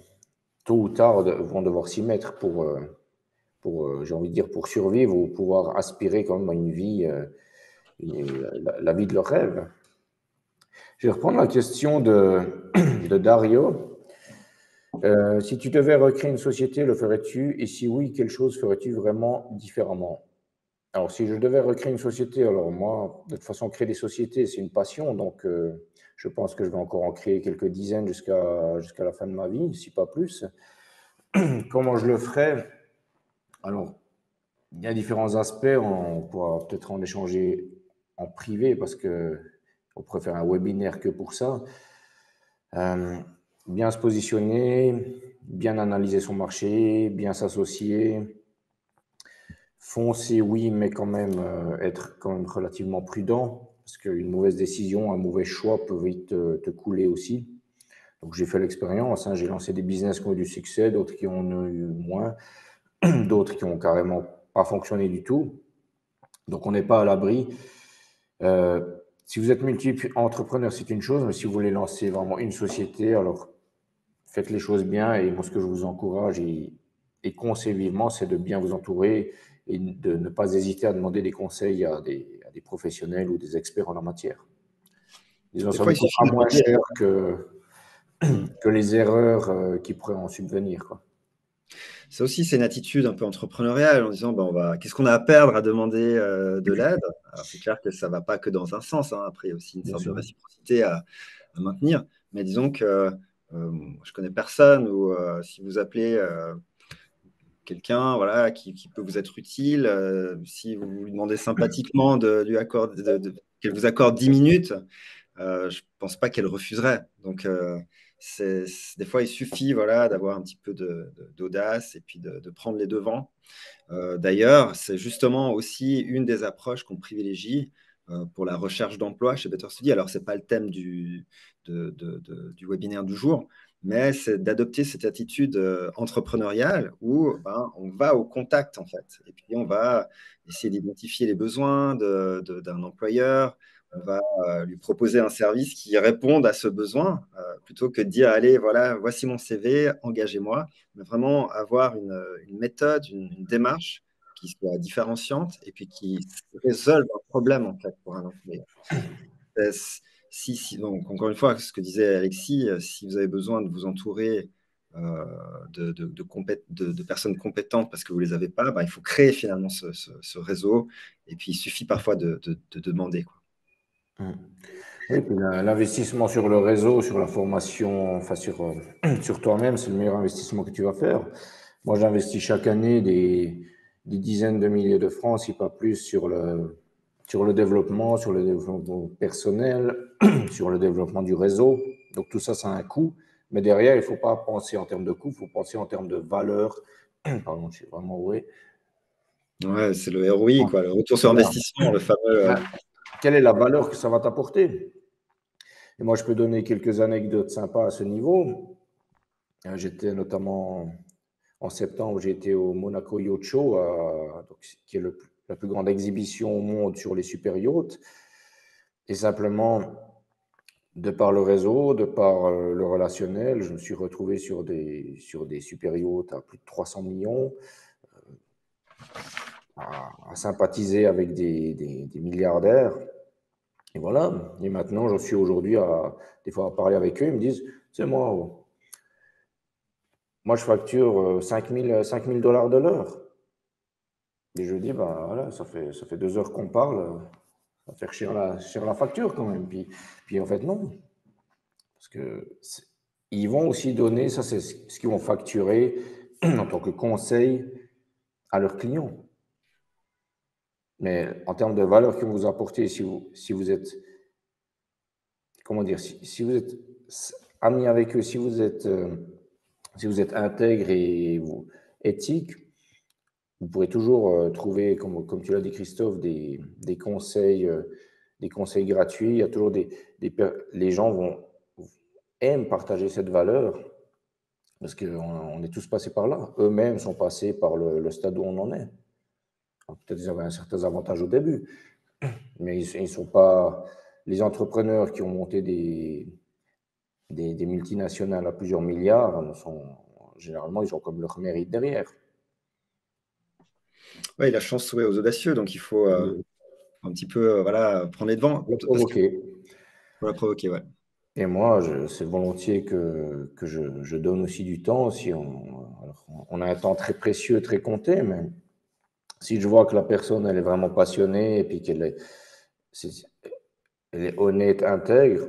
tôt ou tard, vont devoir s'y mettre pour j'ai envie de dire, pour survivre ou pouvoir aspirer quand même à une vie, la vie de leur rêve. Je vais reprendre la question de Dario. Si tu devais recréer une société, le ferais-tu? Et si oui, quelle chose ferais-tu vraiment différemment? Alors, si je devais recréer une société, alors moi, de toute façon, créer des sociétés, c'est une passion. Donc, je pense que je vais encore en créer quelques dizaines jusqu'à la fin de ma vie, si pas plus. Comment je le ferais? Alors, il y a différents aspects. On pourra peut-être en échanger en privé parce que on pourrait faire un webinaire que pour ça. Euh, Bien se positionner, bien analyser son marché, bien s'associer, foncer, oui, mais quand même être quand même relativement prudent parce qu'une mauvaise décision, un mauvais choix peut vite te couler aussi. Donc j'ai fait l'expérience, hein, j'ai lancé des business qui ont eu du succès, d'autres qui en ont eu moins, d'autres qui ont carrément pas fonctionné du tout. Donc on n'est pas à l'abri. Euh, Si vous êtes multi-entrepreneur, c'est une chose, mais si vous voulez lancer vraiment une société, alors faites les choses bien. Et moi, ce que je vous encourage et conseille vivement, c'est de bien vous entourer et de ne pas hésiter à demander des conseils à des professionnels ou des experts en la matière. Disons, Des ça fois, vous il suffit coûtera de moins dire, cher mm. que les erreurs qui pourraient en subvenir, quoi. Ça aussi, c'est une attitude un peu entrepreneuriale en disant, qu'est-ce qu'on a à perdre à demander de l'aide? Alors, c'est clair que ça ne va pas que dans un sens, hein. Après, il y a aussi une Bien sorte de sûr. réciprocité à maintenir. Mais disons que je connais personne ou si vous appelez quelqu'un voilà, qui peut vous être utile, si vous lui demandez sympathiquement qu'elle vous accorde 10 minutes, je ne pense pas qu'elle refuserait. Donc, des fois, il suffit voilà, d'avoir un petit peu d'audace et puis de prendre les devants. D'ailleurs, c'est justement aussi une des approches qu'on privilégie pour la recherche d'emploi chez Better Study. Alors, ce n'est pas le thème du webinaire du jour, mais c'est d'adopter cette attitude entrepreneuriale où on va au contact, en fait. Et puis, on va essayer d'identifier les besoins d'un employeur. On va lui proposer un service qui réponde à ce besoin, plutôt que de dire, allez, voilà, voici mon CV, engagez-moi, mais vraiment avoir une méthode, une démarche qui soit différenciante et puis qui résolve un problème en fait pour un employé. Euh, donc, encore une fois, ce que disait Alexis, si vous avez besoin de vous entourer de personnes compétentes parce que vous ne les avez pas, bah, il faut créer finalement ce réseau. Et puis, il suffit parfois de demander, quoi. Mm. Oui, puis l'investissement sur le réseau, sur la formation, enfin sur toi-même, c'est le meilleur investissement que tu vas faire. Moi, j'investis chaque année des dizaines de milliers de francs, si pas plus, sur le développement personnel, sur le développement du réseau. Donc tout ça, ça a un coût. Mais derrière, il ne faut pas penser en termes de coût, il faut penser en termes de valeur. Pardon, je suis vraiment oui. Ouais, c'est le ROI, quoi, le retour sur Voilà. investissement, le fameux. Quelle est la valeur que ça va t'apporter? Et moi, je peux donner quelques anecdotes sympas à ce niveau. J'étais notamment en septembre, j'ai été au Monaco Yacht Show, donc, qui est la plus grande exhibition au monde sur les super yachts. Et simplement, de par le réseau, de par le relationnel, je me suis retrouvé sur des super yachts à plus de 300 millions, à sympathiser avec des milliardaires. Et voilà. Et maintenant, j'en suis aujourd'hui des fois à parler avec eux. Ils me disent, c'est moi, je facture 5 000 dollars de l'heure. Et je dis, bah voilà, ça fait 2 heures qu'on parle, ça va faire cher la facture quand même. Puis en fait, non. Parce que ils vont aussi donner, ça c'est ce qu'ils vont facturer en tant que conseil à leurs clients. Mais en termes de valeur qu'ils vont vous apporter, si vous êtes, comment dire, si vous êtes ami avec eux, si vous êtes intègre et éthique, vous pourrez toujours trouver, comme tu l'as dit Christophe, des conseils gratuits. Il y a toujours les gens aiment partager cette valeur parce qu'on est tous passés par là. Eux-mêmes sont passés par le stade où on en est. Peut-être qu'ils avaient un certain avantage au début, mais ils sont pas les entrepreneurs qui ont monté des multinationales à plusieurs milliards. Généralement, ils ont comme leur mérite derrière. Ouais, la chance ouais, aux audacieux, donc il faut un petit peu voilà, prendre les devants Le parce que provoquer. pour la provoquer, ouais. Et moi, c'est volontiers que je donne aussi du temps. Si alors, on a un temps très précieux, très compté, mais si je vois que la personne, elle est vraiment passionnée et puis c'est- elle est honnête, intègre,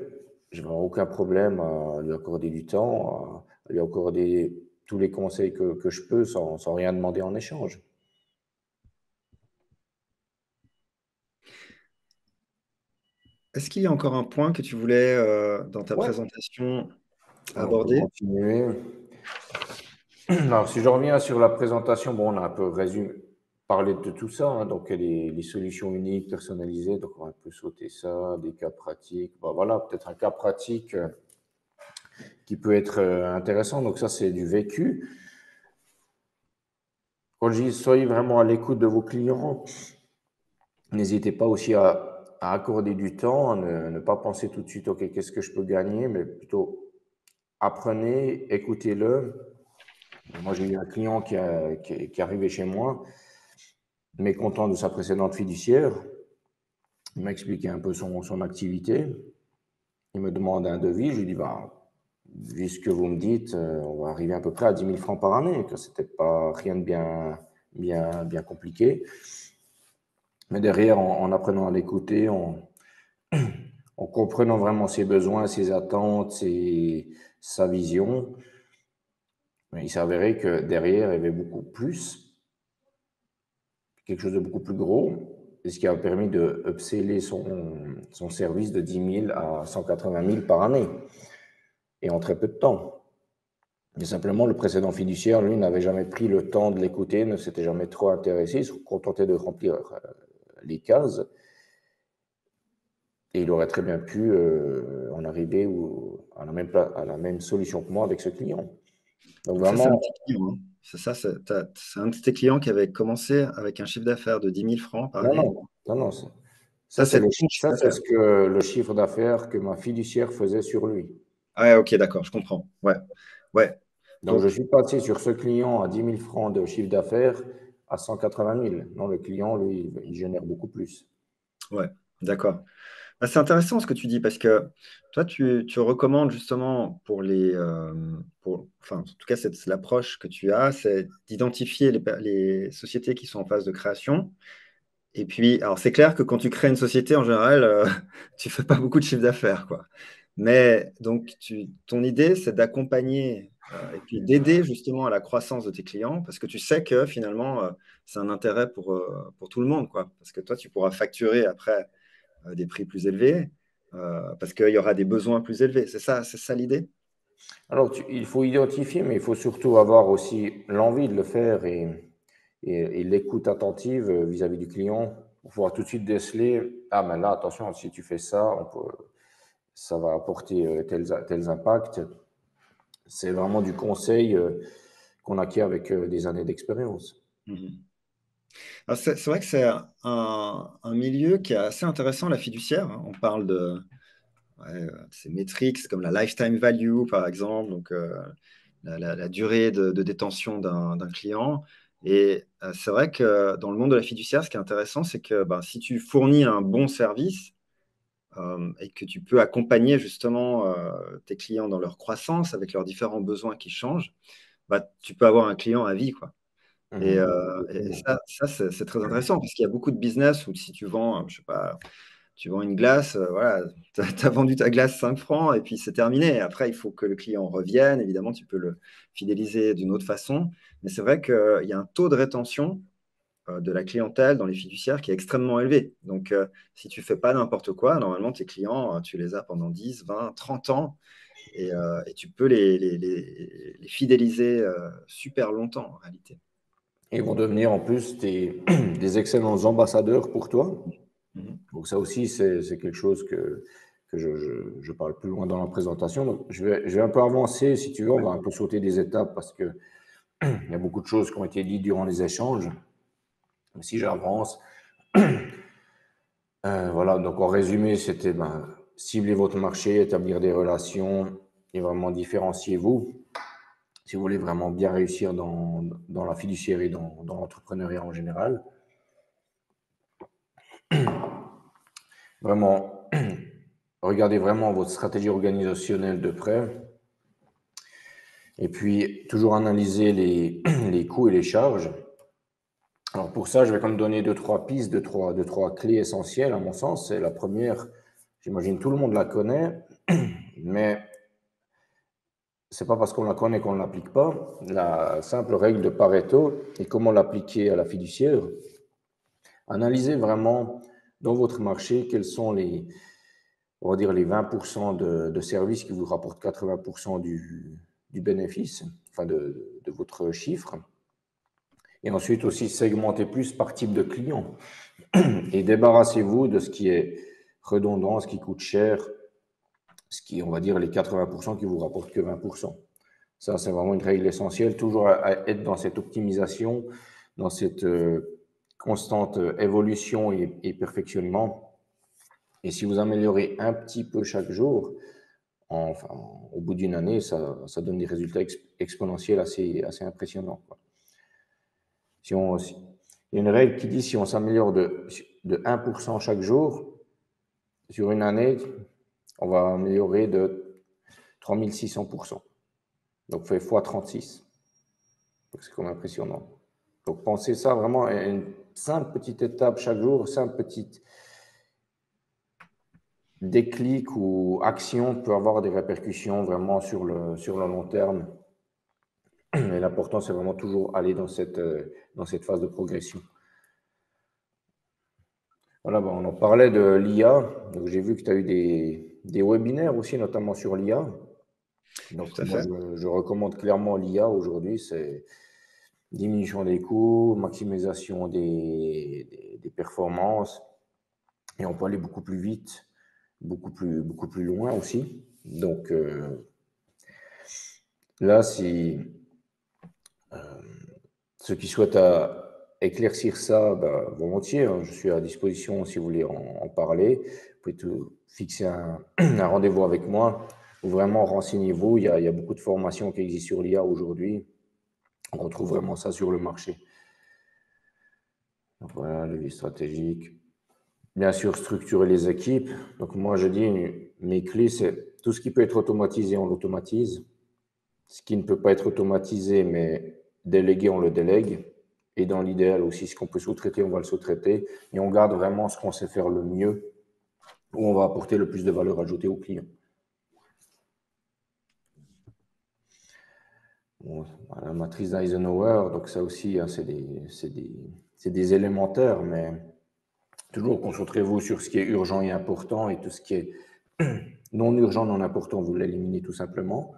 je n'ai aucun problème à lui accorder du temps, à lui accorder tous les conseils que je peux sans rien demander en échange. Est-ce qu'il y a encore un point que tu voulais, dans ta Ouais. présentation, Alors, on peut aborder? continuer. Alors, si je reviens sur la présentation, bon, on a un peu parlé de tout ça, hein, donc les solutions uniques, personnalisées, donc on va un peu sauter ça, des cas pratiques. Bon, voilà, peut-être un cas pratique qui peut être intéressant. Donc ça, c'est du vécu. Quand je dis soyez vraiment à l'écoute de vos clients, n'hésitez pas aussi à accorder du temps, à ne pas penser tout de suite, OK, qu'est-ce que je peux gagner, mais plutôt apprenez, écoutez-le. Moi, j'ai eu un client qui est arrivé chez moi, mécontent de sa précédente fiduciaire. Il m'a expliqué un peu son activité. Il me demande un devis. Je lui dis, bah, vu ce que vous me dites, on va arriver à peu près à 10 000 francs par année, que c'était pas rien de bien compliqué. Mais derrière, en apprenant à l'écouter, en comprenant vraiment ses besoins, ses attentes, sa vision, il s'avérait que derrière, il y avait beaucoup plus, quelque chose de beaucoup plus gros, et ce qui a permis de upseller son service de 10 000 à 180 000 par année, et en très peu de temps. Mais simplement, le précédent fiduciaire, lui, n'avait jamais pris le temps de l'écouter, ne s'était jamais trop intéressé, il se contentait de remplir les cases, et il aurait très bien pu en arriver à la même solution que moi avec ce client. Donc Donc ça, c'est un vraiment, petit client, hein. C'est ça, c'est un de tes clients qui avait commencé avec un chiffre d'affaires de 10 000 francs par non, année. non, non, non, Ça, c'est ton chiffre ça, c'est d'affaires. ce que le chiffre d'affaires que ma fiduciaire faisait sur lui. Ah ouais, ok, d'accord, je comprends. Ouais, ouais. Donc, je Donc, suis passé sur ce client à 10 000 francs de chiffre d'affaires à 180 000. Non, le client, lui, il génère beaucoup plus. Ouais, d'accord. Ah, c'est intéressant ce que tu dis parce que toi, tu recommandes justement enfin, en tout cas, c'est l'approche que tu as, c'est d'identifier les sociétés qui sont en phase de création. Et puis, alors c'est clair que quand tu crées une société, en général, tu fais pas beaucoup de chiffre d'affaires, quoi. Mais donc, ton idée, c'est d'accompagner et puis d'aider justement à la croissance de tes clients parce que tu sais que finalement, c'est un intérêt pour tout le monde, quoi. Parce que toi, tu pourras facturer après des prix plus élevés parce qu'il y aura des besoins plus élevés. C'est ça l'idée? Alors, il faut identifier, mais il faut surtout avoir aussi l'envie de le faire et l'écoute attentive vis-à-vis du client pour pouvoir tout de suite déceler, ah, mais là, attention, si tu fais ça, ça va apporter tels impacts. C'est vraiment du conseil qu'on acquiert avec des années d'expérience. Mhm. Alors, c'est vrai que c'est un milieu qui est assez intéressant, la fiduciaire, hein. On parle de ces métriques comme la lifetime value, par exemple, donc la durée de détention d'un client. Et c'est vrai que dans le monde de la fiduciaire, ce qui est intéressant, c'est que ben, si tu fournis un bon service et que tu peux accompagner justement tes clients dans leur croissance avec leurs différents besoins qui changent, bah, tu peux avoir un client à vie, quoi. Et Exactement. ça c'est très intéressant parce qu'il y a beaucoup de business où si tu vends, je sais pas, tu vends une glace, voilà, tu as vendu ta glace 5 francs et puis c'est terminé. Après, il faut que le client revienne. Évidemment, tu peux le fidéliser d'une autre façon. Mais c'est vrai qu'il y a un taux de rétention de la clientèle dans les fiduciaires qui est extrêmement élevé. Donc, si tu fais pas n'importe quoi, normalement, tes clients, tu les as pendant 10, 20, 30 ans et tu peux les fidéliser super longtemps en réalité. Ils vont devenir en plus des excellents ambassadeurs pour toi. Mhm. Donc ça aussi, c'est quelque chose que je parle plus loin dans la présentation. Donc je vais un peu avancer, si tu veux, on Ouais. va un peu sauter des étapes parce que il y a beaucoup de choses qui ont été dites durant les échanges. Mais si j'avance, voilà, donc en résumé, c'était ben, cibler votre marché, établir des relations et vraiment différenciez-vous. Si vous voulez vraiment bien réussir dans la fiduciaire et dans l'entrepreneuriat en général. Vraiment, regardez vraiment votre stratégie organisationnelle de près. Et puis, toujours analyser les coûts et les charges. Alors pour ça, je vais quand même donner deux, trois pistes, deux, trois clés essentielles à mon sens. C'est la première, j'imagine tout le monde la connaît, mais c'est pas parce qu'on la connaît qu'on ne l'applique pas. La simple règle de Pareto et comment l'appliquer à la fiduciaire. Analysez vraiment dans votre marché quels sont on va dire les 20% de services qui vous rapportent 80% du bénéfice, enfin de votre chiffre. Et ensuite aussi segmenter plus par type de client. Et débarrassez-vous de ce qui est redondant, ce qui coûte cher, ce qui, on va dire, les 80% qui vous rapportent que 20%. Ça, c'est vraiment une règle essentielle, toujours à être dans cette optimisation, dans cette constante évolution et perfectionnement. Et si vous améliorez un petit peu chaque jour, enfin, au bout d'une année, ça donne des résultats exponentiels assez impressionnants, quoi. Si on, il y a une règle qui dit si on s'améliore de 1% chaque jour, sur une année, on va améliorer de 3600%. Donc, fait x 36. C'est quand même impressionnant. Donc, pensez ça vraiment à une simple petite étape chaque jour, simple petite déclic ou action peut avoir des répercussions vraiment sur le long terme. Et l'important, c'est vraiment toujours aller dans cette phase de progression. Voilà, on en parlait de l'IA. Donc, j'ai vu que tu as eu des webinaires aussi, notamment sur l'IA. Donc, Tout à moi, fait. je recommande clairement l'IA aujourd'hui. C'est diminution des coûts, maximisation des performances. Et on peut aller beaucoup plus vite, beaucoup plus loin aussi. Donc, là, si ceux qui souhaitent éclaircir ça, bah, volontiers, hein, je suis à disposition si vous voulez en parler. Vous pouvez tout fixer un rendez-vous avec moi ou vraiment renseignez-vous. Il y a beaucoup de formations qui existent sur l'IA aujourd'hui. On retrouve vraiment ça sur le marché. Donc voilà, le levier stratégique. Bien sûr, structurer les équipes. Donc moi, je dis, mes clés, c'est tout ce qui peut être automatisé, on l'automatise. Ce qui ne peut pas être automatisé, mais délégué, on le délègue. Et dans l'idéal aussi, ce qu'on peut sous-traiter, on va le sous-traiter. Et on garde vraiment ce qu'on sait faire le mieux, où on va apporter le plus de valeur ajoutée aux clients. Bon, la matrice d'Eisenhower, donc ça aussi, hein, c'est des élémentaires, mais toujours concentrez-vous sur ce qui est urgent et important, et tout ce qui est non urgent, non important, vous l'éliminez tout simplement.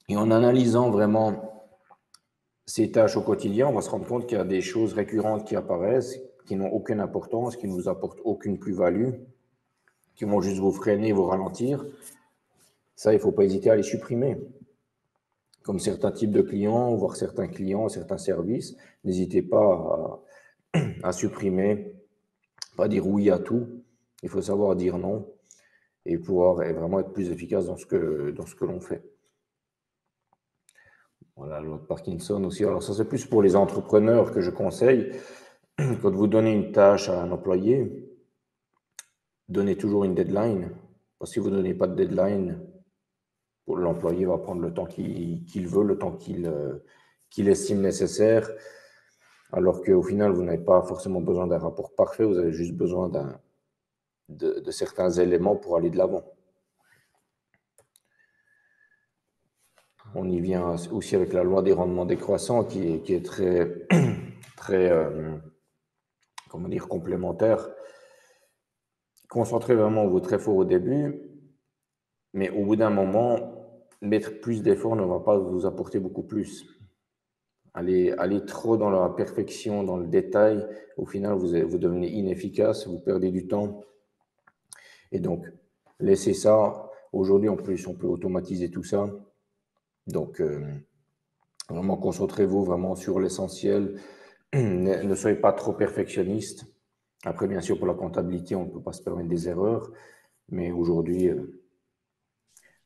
Et en analysant vraiment ces tâches au quotidien, on va se rendre compte qu'il y a des choses récurrentes qui apparaissent, qui n'ont aucune importance, qui ne vous apportent aucune plus-value, qui vont juste vous freiner, vous ralentir. Ça, il ne faut pas hésiter à les supprimer. Comme certains types de clients, voire certains clients, certains services, n'hésitez pas à supprimer, pas dire oui à tout. Il faut savoir dire non et pouvoir vraiment être plus efficace dans ce que l'on fait. Voilà, la loi de Parkinson aussi. Alors ça, c'est plus pour les entrepreneurs que je conseille. Quand vous donnez une tâche à un employé, donnez toujours une deadline. Parce que si vous ne donnez pas de deadline, l'employé va prendre le temps qu'il veut, le temps qu'il estime nécessaire. Alors qu'au final, vous n'avez pas forcément besoin d'un rapport parfait, vous avez juste besoin de certains éléments pour aller de l'avant. On y vient aussi avec la loi des rendements décroissants qui est très, très comment dire, complémentaire. Concentrez vraiment vous très fort au début, mais au bout d'un moment, mettre plus d'efforts ne va pas vous apporter beaucoup plus. Aller trop dans la perfection, dans le détail, au final, vous devenez inefficace, vous perdez du temps. Et donc, laissez ça. Aujourd'hui, en plus, on peut automatiser tout ça. Donc, vraiment, concentrez-vous vraiment sur l'essentiel. Ne soyez pas trop perfectionniste. Après, bien sûr, pour la comptabilité, on ne peut pas se permettre des erreurs. Mais aujourd'hui,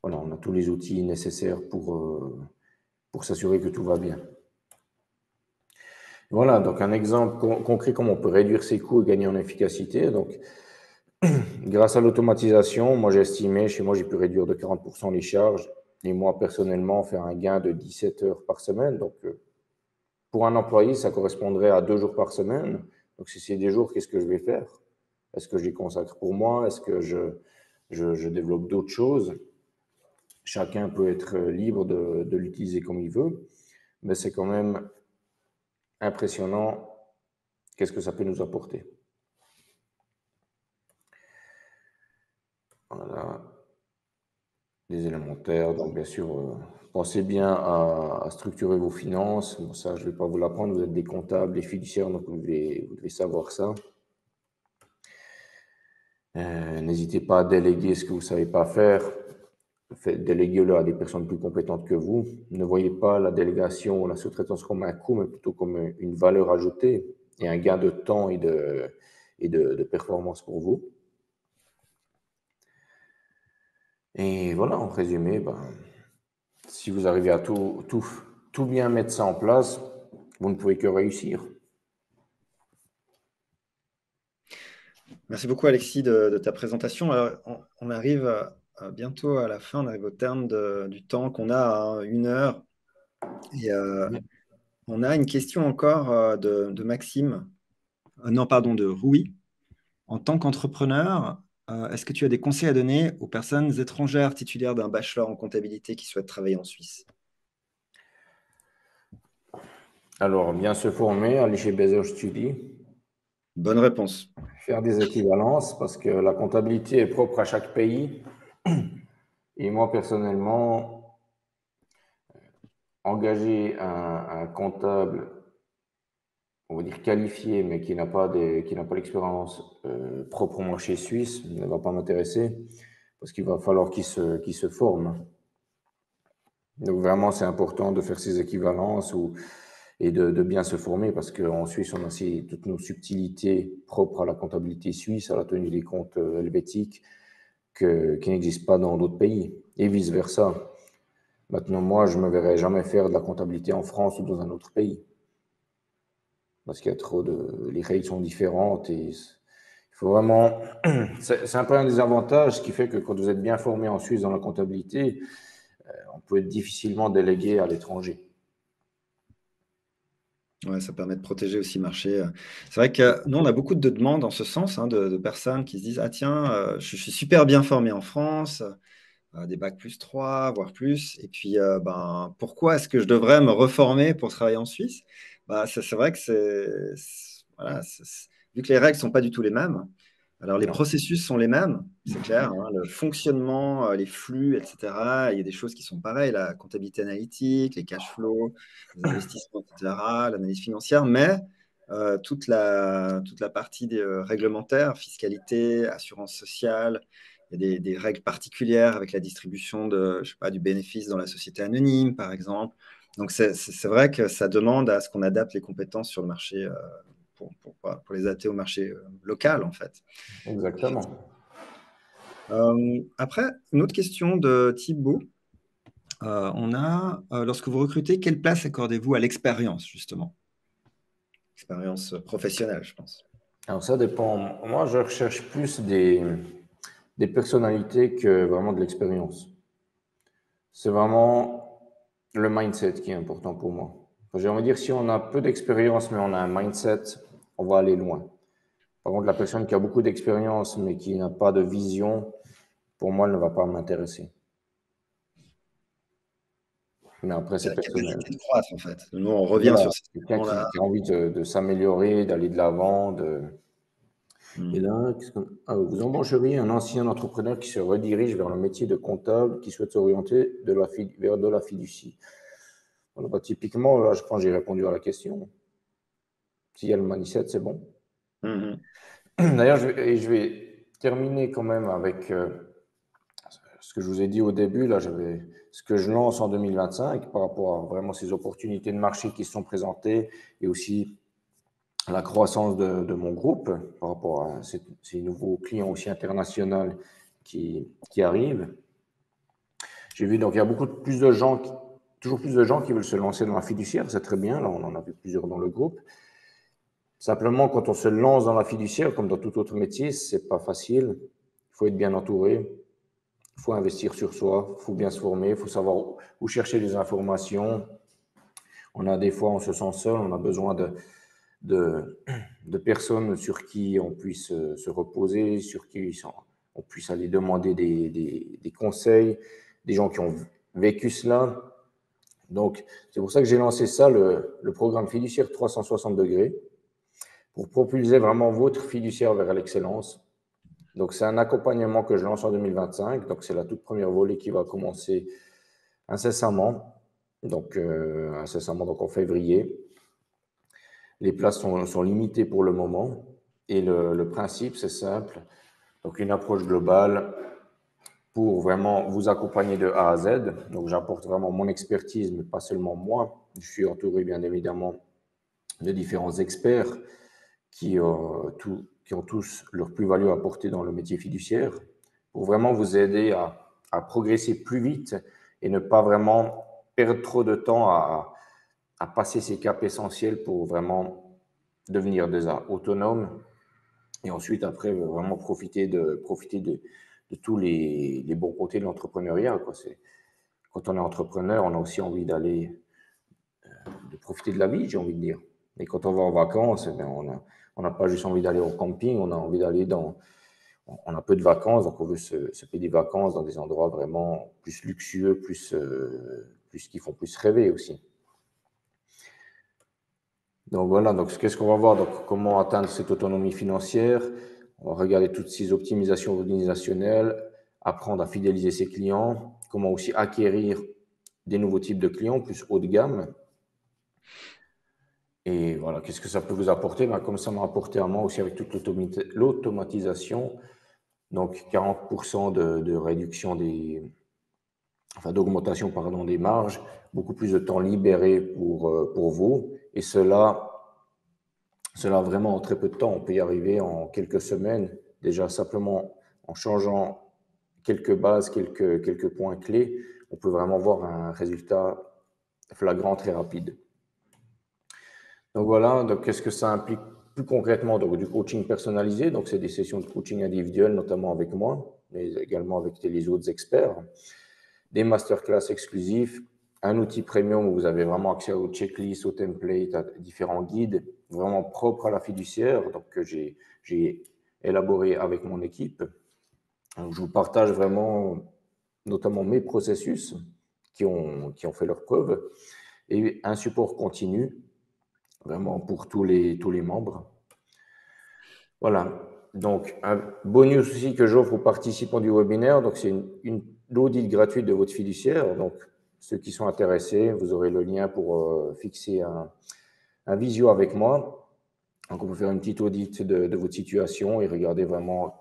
voilà, on a tous les outils nécessaires pour s'assurer que tout va bien. Voilà, donc un exemple concret comment on peut réduire ses coûts et gagner en efficacité. Donc, grâce à l'automatisation, moi j'ai estimé, chez moi j'ai pu réduire de 40% les charges et moi personnellement faire un gain de 17 heures par semaine. Donc, pour un employé, ça correspondrait à 2 jours par semaine. Donc, si c'est des jours, qu'est-ce que je vais faire? Est-ce que je les consacre pour moi? Est-ce que je développe d'autres choses? Chacun peut être libre de l'utiliser comme il veut, mais c'est quand même impressionnant qu'est-ce que ça peut nous apporter. Voilà, les élémentaires. Donc, bien sûr, pensez bien à structurer vos finances. Bon, ça, je ne vais pas vous l'apprendre. Vous êtes des comptables, des fiduciaires, donc vous devez savoir ça. N'hésitez pas à déléguer ce que vous ne savez pas faire. Déléguez-le à des personnes plus compétentes que vous. Ne voyez pas la délégation ou la sous-traitance comme un coût, mais plutôt comme une valeur ajoutée et un gain de temps et de performance pour vous. Et voilà, en résumé, si vous arrivez à tout bien mettre ça en place, vous ne pouvez que réussir. Merci beaucoup, Alexis, de ta présentation. Alors, on arrive bientôt à la fin, on arrive au terme du temps qu'on a, hein, 1 heure. Et on a une question encore de Maxime, non, pardon, de Rui. En tant qu'entrepreneur, est-ce que tu as des conseils à donner aux personnes étrangères titulaires d'un bachelor en comptabilité qui souhaitent travailler en Suisse? Alors, bien se former, aller chez Baser Study, Bonne réponse. faire des équivalences, parce que la comptabilité est propre à chaque pays. Et moi, personnellement, engager un comptable, on va dire qualifié, mais qui n'a pas l'expérience proprement chez Suisse, ne va pas m'intéresser, parce qu'il va falloir qu'il se forme. Donc vraiment, c'est important de faire ces équivalences et de bien se former, parce qu'en Suisse, on a aussi toutes nos subtilités propres à la comptabilité suisse, à la tenue des comptes helvétiques, qui n'existent pas dans d'autres pays, et vice-versa. Maintenant, moi, je ne me verrai jamais faire de la comptabilité en France ou dans un autre pays. parce qu'il y a trop de… Les règles sont différentes et il faut vraiment… C'est un peu un des avantages, ce qui fait que quand vous êtes bien formé en Suisse dans la comptabilité, on peut difficilement déléguer à l'étranger. Ouais, ça permet de protéger aussi le marché. C'est vrai que nous, on a beaucoup de demandes en ce sens, hein, de personnes qui se disent, ah tiens, je suis super bien formé en France, des bacs +3, voire plus. Et puis, pourquoi est-ce que je devrais me reformer pour travailler en Suisse? C'est vrai que voilà, vu que les règles ne sont pas du tout les mêmes, alors les Non. processus sont les mêmes, c'est clair, hein, le fonctionnement, les flux, etc. Il y a des choses qui sont pareilles, la comptabilité analytique, les cash flows, les investissements, etc., l'analyse financière, mais toute la partie réglementaire, fiscalité, assurance sociale, il y a des règles particulières avec la distribution je sais pas, du bénéfice dans la société anonyme, par exemple. Donc, c'est vrai que ça demande à ce qu'on adapte les compétences sur le marché pour les adapter au marché local, en fait. Exactement. Après, une autre question de Thibaut. Lorsque vous recrutez, quelle place accordez-vous à l'expérience, justement? Expérience professionnelle, je pense. Alors ça dépend. Moi, je recherche plus des personnalités que vraiment de l'expérience. C'est vraiment le mindset qui est important pour moi. J'ai envie de dire, si on a peu d'expérience, mais on a un mindset, on va aller loin. Par contre, la personne qui a beaucoup d'expérience, mais qui n'a pas de vision, pour moi, elle ne va pas m'intéresser. Mais après, C'est c'est la personnel. capacité de croître, en fait. Nous, on revient Voilà, sur ces quelqu'un éléments-là. qui a envie de s'améliorer, d'aller de l'avant. Et Hmm. là, vous embaucheriez un ancien entrepreneur qui se redirige vers le métier de comptable, qui souhaite s'orienter vers de la fiducie. Voilà, typiquement, là, je pense que j'ai répondu à la question. S'il y a le mindset, c'est bon. Mhm. D'ailleurs, je vais terminer quand même avec ce que je vous ai dit au début. Là, ce que je lance en 2025 par rapport à vraiment ces opportunités de marché qui se sont présentées et aussi la croissance de mon groupe par rapport à ces nouveaux clients aussi internationaux qui arrivent. J'ai vu donc il y a plus de gens, toujours plus de gens qui veulent se lancer dans la fiduciaire, c'est très bien, là on en a vu plusieurs dans le groupe. Simplement, quand on se lance dans la fiduciaire, comme dans tout autre métier, c'est pas facile. Il faut être bien entouré, il faut investir sur soi, il faut bien se former, il faut savoir où chercher les informations. On a des fois, on se sent seul, on a besoin de personnes sur qui on puisse se reposer, sur qui on puisse aller demander des conseils, des gens qui ont vécu cela. Donc, c'est pour ça que j'ai lancé ça, le programme fiduciaire 360 degrés, pour propulser vraiment votre fiduciaire vers l'excellence. Donc, c'est un accompagnement que je lance en 2025. Donc, c'est la toute première volée qui va commencer incessamment. Donc, donc en février. Les places sont limitées pour le moment. Et le principe, c'est simple. Donc, une approche globale pour vraiment vous accompagner de A à Z. Donc, j'apporte vraiment mon expertise, mais pas seulement moi. Je suis entouré, bien évidemment, de différents experts qui ont tous leur plus-value à apporter dans le métier fiduciaire pour vraiment vous aider à progresser plus vite et ne pas vraiment perdre trop de temps à passer ces caps essentiels pour vraiment devenir déjà autonome et ensuite, après, vraiment profiter de tous les bons côtés de l'entrepreneuriat. Quand on est entrepreneur, on a aussi envie de profiter de la vie, j'ai envie de dire. Et quand on va en vacances, eh bien, on n'a pas juste envie d'aller au camping, on a envie d'aller on a peu de vacances, donc on veut se payer des vacances dans des endroits vraiment plus luxueux, plus qui font plus rêver aussi. Donc voilà, donc qu'est-ce qu'on va voir? Donc comment atteindre cette autonomie financière? On va regarder toutes ces optimisations organisationnelles, apprendre à fidéliser ses clients, comment aussi acquérir des nouveaux types de clients plus haut de gamme. Et voilà, qu'est-ce que ça peut vous apporter? Ben, comme ça m'a apporté à moi aussi avec toute l'automatisation, donc 40% de réduction d'augmentation pardon, des marges, beaucoup plus de temps libéré pour vous. Et cela vraiment en très peu de temps. On peut y arriver en quelques semaines, déjà simplement en changeant quelques bases, quelques points clés. On peut vraiment voir un résultat flagrant très rapide. Donc voilà, donc qu'est-ce que ça implique plus concrètement? Donc du coaching personnalisé, donc c'est des sessions de coaching individuelles, notamment avec moi, mais également avec les autres experts, des masterclass exclusifs, un outil premium où vous avez vraiment accès aux checklists, aux templates, à différents guides, vraiment propres à la fiduciaire, donc que j'ai élaboré avec mon équipe. Donc, je vous partage vraiment, notamment mes processus qui ont fait leurs preuves, et un support continu vraiment pour tous les membres. Voilà. Donc, un bonus aussi que j'offre aux participants du webinaire, donc c'est l'audit gratuite de votre fiduciaire. Donc, ceux qui sont intéressés, vous aurez le lien pour fixer un visio avec moi. Donc, on peut faire une petite audit de votre situation et regarder vraiment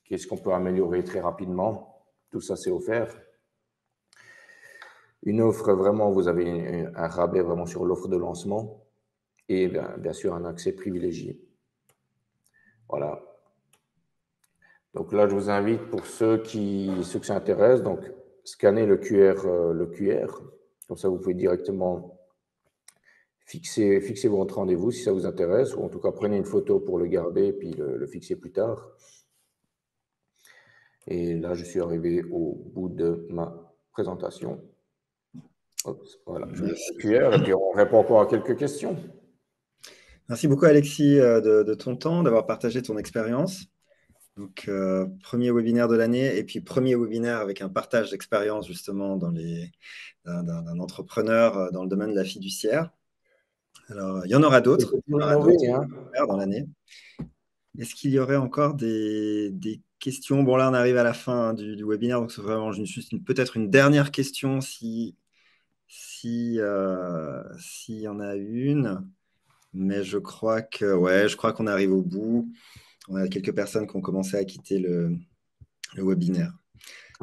qu'est-ce qu'on peut améliorer très rapidement. Tout ça, c'est offert. Une offre vraiment, vous avez un rabais vraiment sur l'offre de lancement et bien sûr un accès privilégié. Voilà. Donc là, je vous invite pour ceux qui s'intéressent, donc scannez le QR. Comme ça, vous pouvez directement fixer votre rendez-vous si ça vous intéresse, ou en tout cas, prenez une photo pour le garder et puis le fixer plus tard. Et là, je suis arrivé au bout de ma présentation. Voilà, je mets le QR et puis on répond encore à quelques questions. Merci beaucoup, Alexis, de ton temps, d'avoir partagé ton expérience. Donc, premier webinaire de l'année et puis premier webinaire avec un partage d'expérience justement d'un entrepreneur dans le domaine de la fiduciaire. Alors, il y en aura d'autres. Il y en aura d'autres dans l'année. Est-ce qu'il y aurait encore des questions? Bon, là, on arrive à la fin du webinaire, donc c'est vraiment juste peut-être une dernière question s'il y en a une. Mais je crois qu'on arrive au bout. On a quelques personnes qui ont commencé à quitter le webinaire.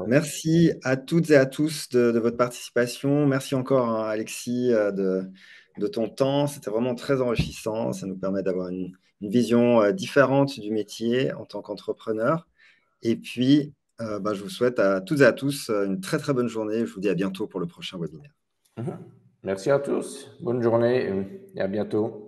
Merci à toutes et à tous de votre participation. Merci encore, hein, Alexis, de ton temps. C'était vraiment très enrichissant. Ça nous permet d'avoir une vision différente du métier en tant qu'entrepreneur. Et puis, je vous souhaite à toutes et à tous une très, très bonne journée. Je vous dis à bientôt pour le prochain webinaire. Merci à tous. Bonne journée et à bientôt.